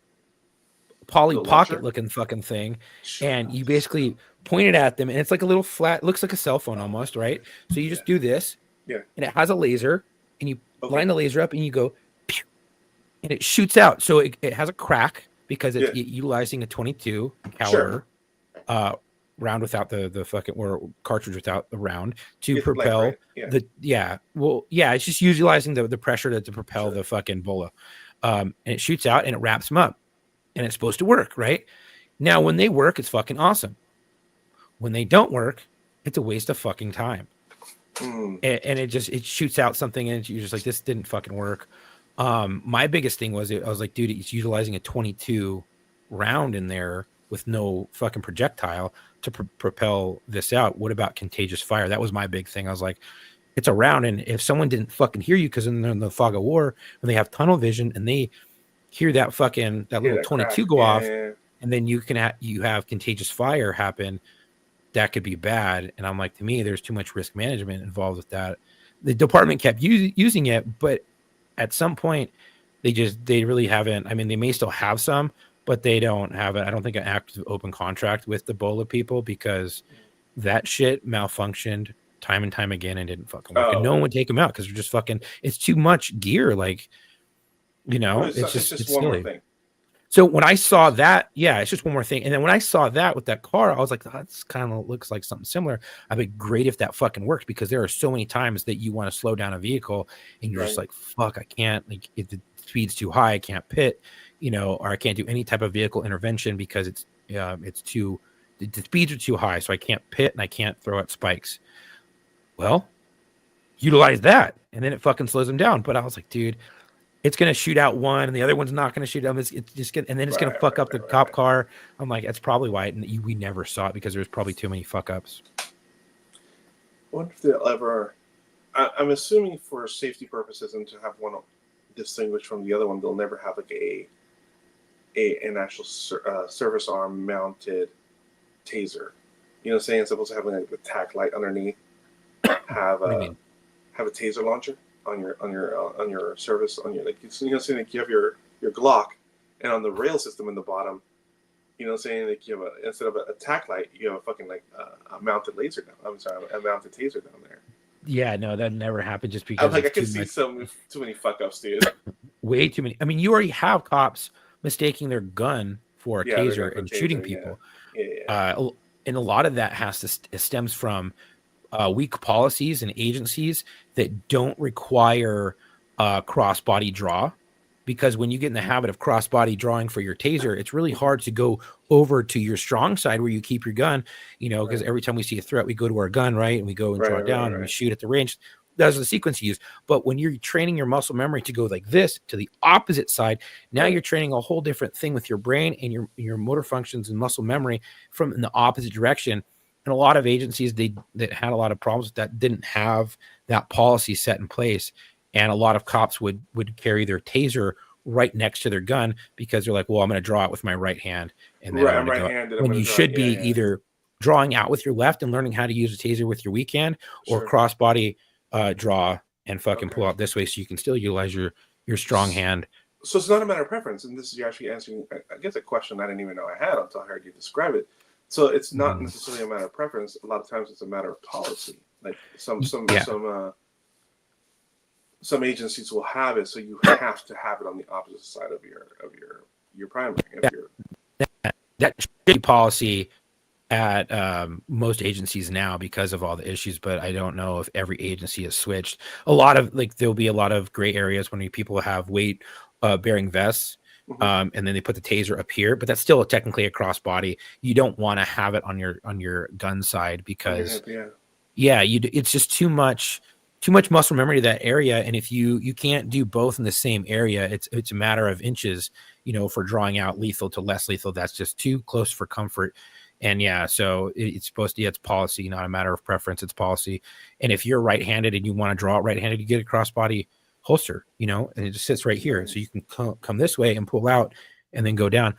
Polly Little Pocket launcher? looking fucking thing, Shut and up. you basically point it at them, and it's like a little flat, looks like a cell phone almost, right? So you just do this, Yeah. and it has a laser, and you Okay. line the laser up, and you go, pew, and it shoots out. So it has a crack because it's utilizing a 22 caliber round without the fucking, or cartridge without the round to It's propel like, right, yeah. it's just utilizing the pressure to propel the fucking Bola, and it shoots out and it wraps them up, and it's supposed to work, right? Now when they work, it's fucking awesome. When they don't work, it's a waste of fucking time. Mm. And it shoots out something, and you're just like, this didn't fucking work. My biggest thing was, I was like, dude, it's utilizing a 22 round in there with no fucking projectile to propel this out. What about contagious fire? That was my big thing. I was like, it's a round, and if someone didn't fucking hear you, because in the fog of war, when they have tunnel vision and they hear that fucking that little that 22 crack. go off, Yeah. and then you have contagious fire happen, that could be bad. And I'm like, to me, there's too much risk management involved with that. The department kept using it, but at some point they really haven't. I mean, they may still have some, but they don't have it. I don't think an active open contract with the Bola people, because that shit malfunctioned time and time again and didn't fucking work. And no one would take them out because they're just fucking, it's too much gear. Like, you know, Well, it's just one more silly. thing. So when I saw that, yeah, it's just one more thing. And then when I saw that with that car, I was like, that's kind of looks like something similar. I'd be great if that fucking worked, because there are so many times that you want to slow down a vehicle and you're just Right. like, fuck, I can't, like, if the speed's too high, I can't pit, you know, or I can't do any type of vehicle intervention because it's too, the speeds are too high. So I can't pit and I can't throw out spikes. Well, utilize that. And then it fucking slows them down. But I was like, dude, it's going to shoot out one and the other one's not going to shoot out. It's just going to, and then it's going to fuck up the cop car. I'm like, that's probably why we never saw it, because there's probably too many fuck ups. I wonder if they'll ever. I'm assuming for safety purposes and to have one distinguished from the other one, they'll never have like an actual service arm mounted taser. You know what I'm saying? It's supposed to have like a tack light underneath. Have What do you a mean? have a taser launcher on your service, on your, like, you know what I'm saying, like you have your Glock, and on the rail system in the bottom, you know what I'm saying, like you have instead of a tack light, you have a fucking like a mounted laser down. I'm sorry, a mounted taser down there. Yeah, no, that never happened, just because I'm like, I it's can too see much, too many fuck ups, dude. way too many. I mean, you already have cops mistaking their gun for a Yeah, their gun taser for and taser, shooting yeah. people. Yeah. And a lot of that stems from weak policies and agencies that don't require cross-body draw, because when you get in the habit of cross-body drawing for your taser, it's really hard to go over to your strong side where you keep your gun, you know, because every time we see a threat, we go to our gun, right? And we go and draw it down and we shoot at the range. That's the sequence you use. But when you're training your muscle memory to go like this to the opposite side, now you're training a whole different thing with your brain and your motor functions and muscle memory from in the opposite direction. And a lot of agencies that had a lot of problems with that didn't have that policy set in place. And a lot of cops would carry their taser right next to their gun because they're like, well, I'm going to draw it with my right hand. And then I'm right-handed. when you should be either drawing out with your left and learning how to use a taser with your weak hand, or crossbody draw and fucking pull out this way so you can still utilize your strong hand. So it's not a matter of preference. And this is, you're actually answering, I guess, a question I didn't even know I had until I heard you describe it. So it's not necessarily a matter of preference. A lot of times it's a matter of policy. Like some agencies will have it, so you have to have it on the opposite side of your primary. That should be policy at most agencies now because of all the issues, but I don't know if every agency has switched. A lot of there'll be a lot of gray areas when people have weight bearing vests. And then they put the taser up here, but that's still technically a crossbody. You don't want to have it on your gun side because it's just too much muscle memory to that area. And if you can't do both in the same area, it's a matter of inches, for drawing out lethal to less lethal. That's just too close for comfort. And so it's supposed to, it's policy, not a matter of preference. It's policy. And if you're right-handed and you want to draw it right-handed, you get a crossbody holster, and it just sits right here. So you can come this way and pull out and then go down.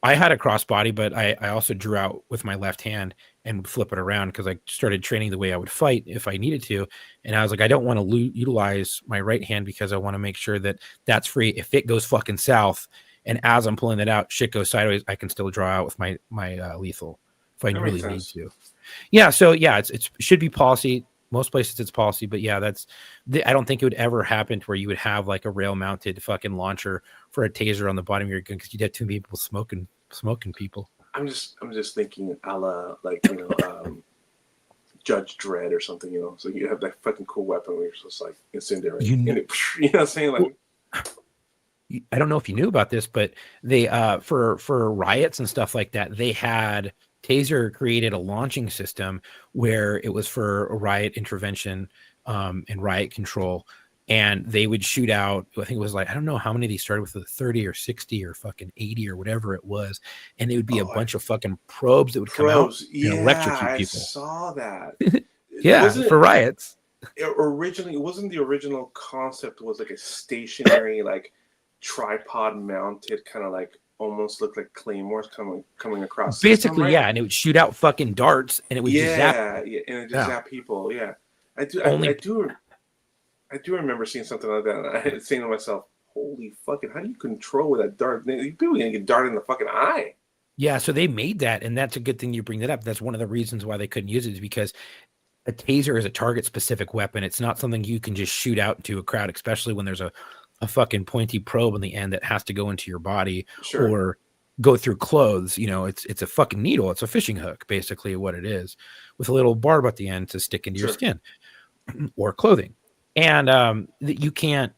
I had a crossbody, but I also drew out with my left hand and would flip it around because I started training the way I would fight if I needed to. And I was like, I don't want to utilize my right hand because I want to make sure that that's free. If it goes fucking south and as I'm pulling it out, shit goes sideways, I can still draw out with my lethal if I really need to. Yeah. So it should be policy. Most places it's policy, but I don't think it would ever happen to where you would have like a rail mounted fucking launcher for a taser on the bottom of your gun because you'd have too many people smoking people. I'm just thinking a la Judge Dredd or something, So you have that fucking cool weapon where you're just like incendiary. You know what I'm saying? Like, I don't know if you knew about this, but they for riots and stuff like that, they had Taser created a launching system where it was for a riot intervention and riot control. And they would shoot out, I think it was like, I don't know how many they started with, 30 or 60 or fucking 80 or whatever it was. And it would be a bunch of fucking probes that would come out and electrocute people. I saw that. For riots. Originally, it wasn't the original concept was like a stationary, like tripod mounted kind of like almost looked like claymores coming across. Basically, right? And it would shoot out fucking darts, and it would just zap. And it just zap people. Yeah, I do remember seeing something like that, and I saying to myself, "Holy fucking! How do you control with that dart? People gonna get darted in the fucking eye." Yeah, so they made that, and that's a good thing you bring that up. That's one of the reasons why they couldn't use it is because a taser is a target-specific weapon. It's not something you can just shoot out into a crowd, especially when there's a fucking pointy probe on the end that has to go into your body or go through clothes. It's a fucking needle. It's a fishing hook, basically what it is, with a little barb at the end to stick into your skin or clothing. And you can't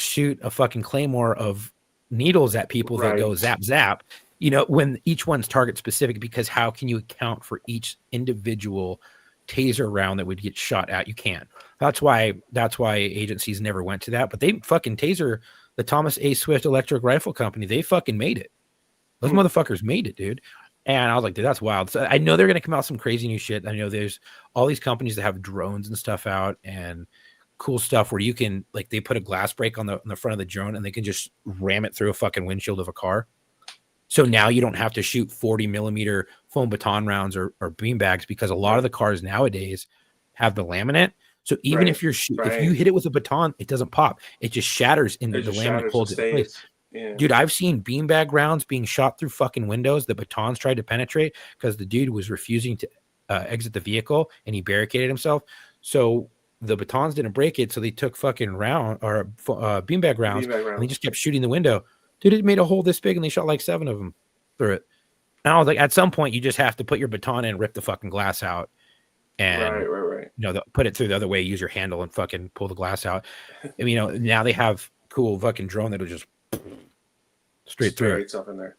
shoot a fucking claymore of needles at people that go zap zap. When each one's target specific, because how can you account for each individual taser round that would get shot at? You can't. That's why agencies never went to that. But they fucking taser, the Thomas A. Swift Electric Rifle Company, they fucking made it. Those motherfuckers made it, dude. And I was like, dude, that's wild. So I know they're gonna come out with some crazy new shit. I know there's all these companies that have drones and stuff out and cool stuff where you can, like, they put a glass break on the front of the drone and they can just ram it through a fucking windshield of a car. So now you don't have to shoot 40 millimeter foam baton rounds or beanbags, because a lot of the cars nowadays have the laminate. So even if you're if you hit it with a baton, it doesn't pop. It just shatters and the laminate holds it in place. Yeah. Dude, I've seen beanbag rounds being shot through fucking windows. The batons tried to penetrate because the dude was refusing to exit the vehicle and he barricaded himself. So the batons didn't break it. So they took fucking beanbag rounds and they just kept shooting the window. Dude, it made a hole this big and they shot like 7 of them through it. And I was like, at some point, you just have to put your baton in, rip the fucking glass out, and put it through the other way, use your handle and fucking pull the glass out. And, now they have cool fucking drone that'll just straight through it. Up in there.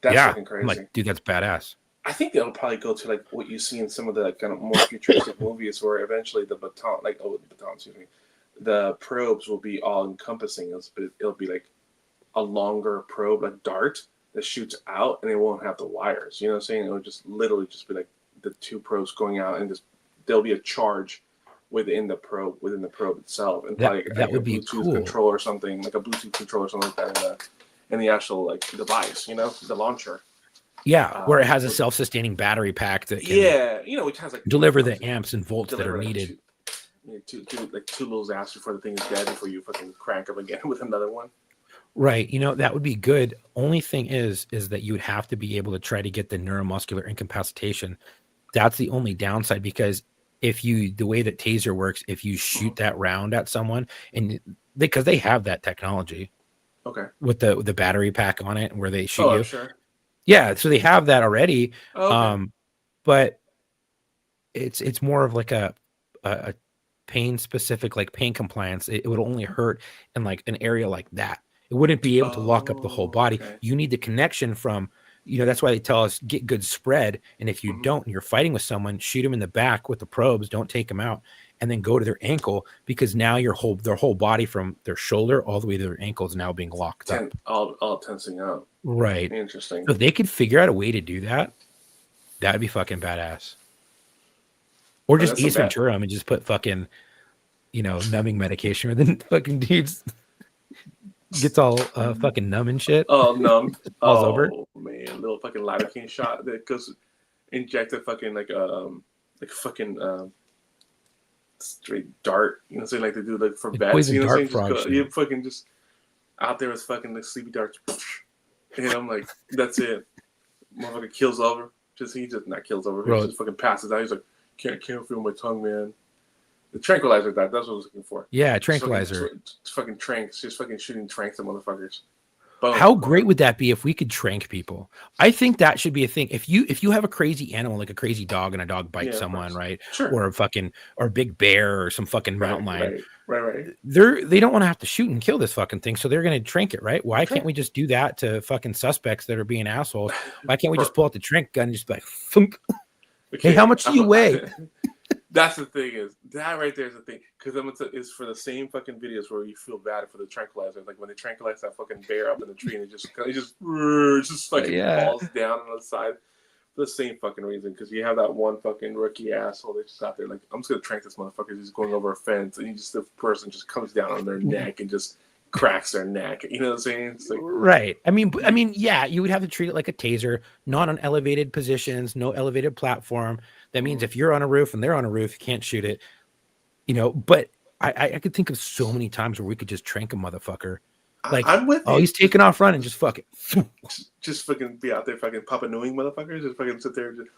That's fucking crazy. I'm like, dude, that's badass. I think it'll probably go to like what you see in some of the kind of more futuristic movies, where eventually the probes will be all encompassing. It'll be like a longer probe, a dart that shoots out, and it won't have the wires. You know what I'm saying? It'll just literally just be like the two probes going out, and just there'll be a charge within the probe itself, and That probably that like a would be Bluetooth cool. control or something, like a Bluetooth control or something like that in the actual like device, you know, the launcher. Yeah, where it has a With- self-sustaining battery pack that can yeah, you know, it has like deliver the amps and volts that are deliver, like, needed. two little zaps before the thing is dead, before you fucking crank up again with another one. Right. You know, that would be good. Only thing is that you would have to be able to try to get the neuromuscular incapacitation. That's the only downside, because if you, the way that taser works, if you shoot that round at someone, and because they have that technology Okay. with the battery pack on it where they shoot Oh, you. I'm sure. Yeah, so they have that already. Oh, okay. But it's more of like a pain specific, like pain compliance. It would only hurt in like an area like that. It wouldn't be able to lock up the whole body. Okay. You need the connection from, you know, that's why they tell us get good spread. And if you Mhm. don't, and you're fighting with someone, shoot them in the back with the probes, don't take them out, and then go to their ankle, because now their whole body from their shoulder all the way to their ankle is now being locked up. All tensing out. Right. Interesting. So if they could figure out a way to do that, that'd be fucking badass. Or just that's some Ace Ventura 'em and just put fucking, you know, numbing medication, or then fucking dudes gets all fucking numb and shit. Oh, numb. Falls over. Man, little fucking lidocaine shot that goes injected fucking like fucking straight dart. You know what I'm saying? Like they do like for Like vets. poison You know what I'm dart saying? frog Just shit. you fucking just out there with fucking like sleepy darts. And I'm like, that's it. Motherfucker kills over. He just not kills over. Bro. He just fucking passes out. He's like, can't feel my tongue, man. The tranquilizer, that's what I was looking for. Yeah, tranquilizer. Just fucking tranks, just fucking shooting tranks at motherfuckers. Boom. How great would that be if we could trank people? I think that should be a thing. If you have a crazy animal, like a crazy dog, and a dog bites Yeah, of someone, course. right? Sure. Or a big bear or some fucking mountain lion. Right. They don't want to have to shoot and kill this fucking thing, so they're gonna trank it, right? Why Sure. can't we just do that to fucking suspects that are being assholes? Why can't we just pull out the trank gun and just be like, thunk? Okay. Hey, how much do you weigh? That's the thing, is that right there is the thing, because it's for the same fucking videos where you feel bad for the tranquilizer, like when they tranquilize that fucking bear up in the tree and it just fucking Yeah. falls down on the side for the same fucking reason, because you have that one fucking rookie asshole that's just out there like, I'm just gonna trank this motherfucker. He's going over a fence, and the person just comes down on their neck and just cracks their neck. You know what I'm saying? It's like, Right. I mean, yeah, you would have to treat it like a taser, not on elevated positions, no elevated platform. That means if you're on a roof and they're on a roof, you can't shoot it. You know, but I could think of so many times where we could just trank a motherfucker. Like, I'm with you. He's taking off running, just fuck it. Just fucking be out there fucking Papa Newing motherfuckers. Just fucking sit there and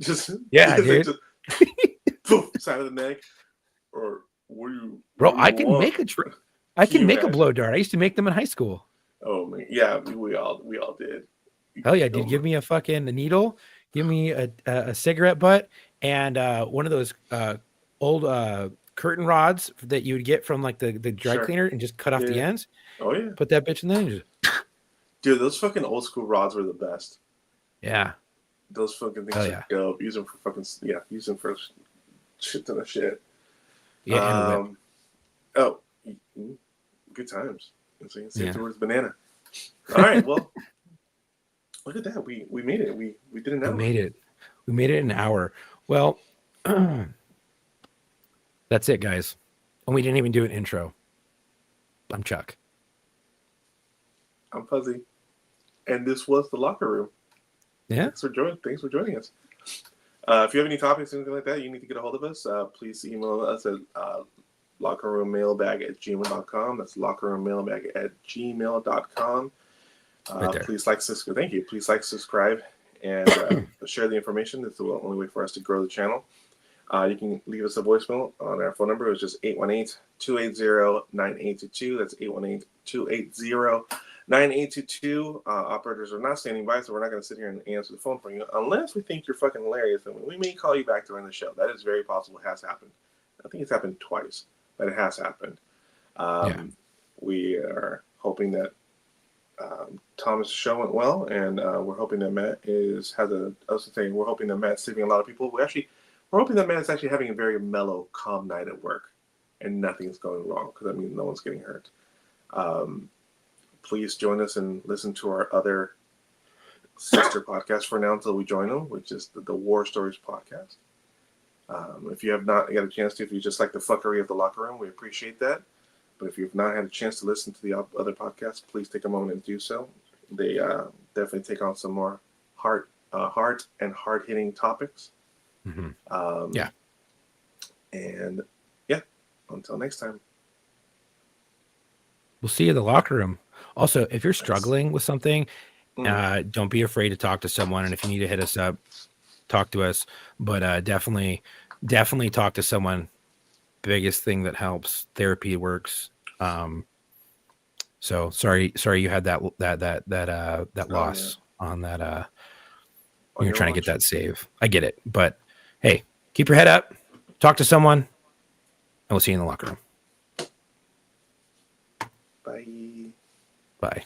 just Yeah, dude. just poof, side of the neck. Or what do you, Bro, what do I you can want? make a Can you make a imagine? blow dart. I used to make them in high school. Oh man, yeah, we all did. Hell yeah, dude. Give me a fucking needle, give me a cigarette butt, and one of those old curtain rods that you would get from like the dry Sure. cleaner, and just cut off the Yeah. ends. Oh yeah, Put that bitch in there. And just, dude, those fucking old school rods were the best. yeah. Those fucking things Hell are yeah. dope. Use them for fucking use them for shit ton of shit. Yeah. And a whip. Oh, good times. Same Yeah. word as banana. All right, well, look at that. We made it. We did an hour. We made it. We made it in an hour. Well, that's it, guys. And we didn't even do an intro. I'm Chuck. I'm Fuzzy, and this was the locker room. Yeah. Thanks for joining us. If you have any topics or anything like that, you need to get a hold of us. Please email us at lockerroommailbag@gmail.com. That's lockerroommailbag@gmail.com. Right there. Please subscribe. Thank you. Please subscribe, and share the information. That's the only way for us to grow the channel. You can leave us a voicemail on our phone number. It's just 818-280-9822. That's 818-280-9822. Operators are not standing by, so we're not going to sit here and answer the phone for you unless we think you're fucking hilarious. And we may call you back during the show. That is very possible. It has happened. I think it's happened twice, but it has happened. Yeah. We are hoping that Thomas' show went well, and we're hoping that Matt we're hoping that Matt's saving a lot of people. We're hoping that Matt's actually having a very mellow, calm night at work, and nothing's going wrong, because that means no one's getting hurt. Please join us and listen to our other sister podcast for now until we join them, which is the War Stories podcast. If you have not got a chance to, if you just like the fuckery of the locker room, we appreciate that. But if you've not had a chance to listen to the other podcasts, please take a moment and do so. They definitely take on some more hard and hard-hitting topics. Mm-hmm. Yeah. And yeah, until next time. We'll see you in the locker room. Also, if you're struggling with something, don't be afraid to talk to someone. And if you need to hit us up, talk to us. But definitely talk to someone. Biggest thing that helps. Therapy works. So sorry you had that loss on that. When you're trying to get that save. I get it. But hey, keep your head up. Talk to someone. And we'll see you in the locker room. Bye. Bye.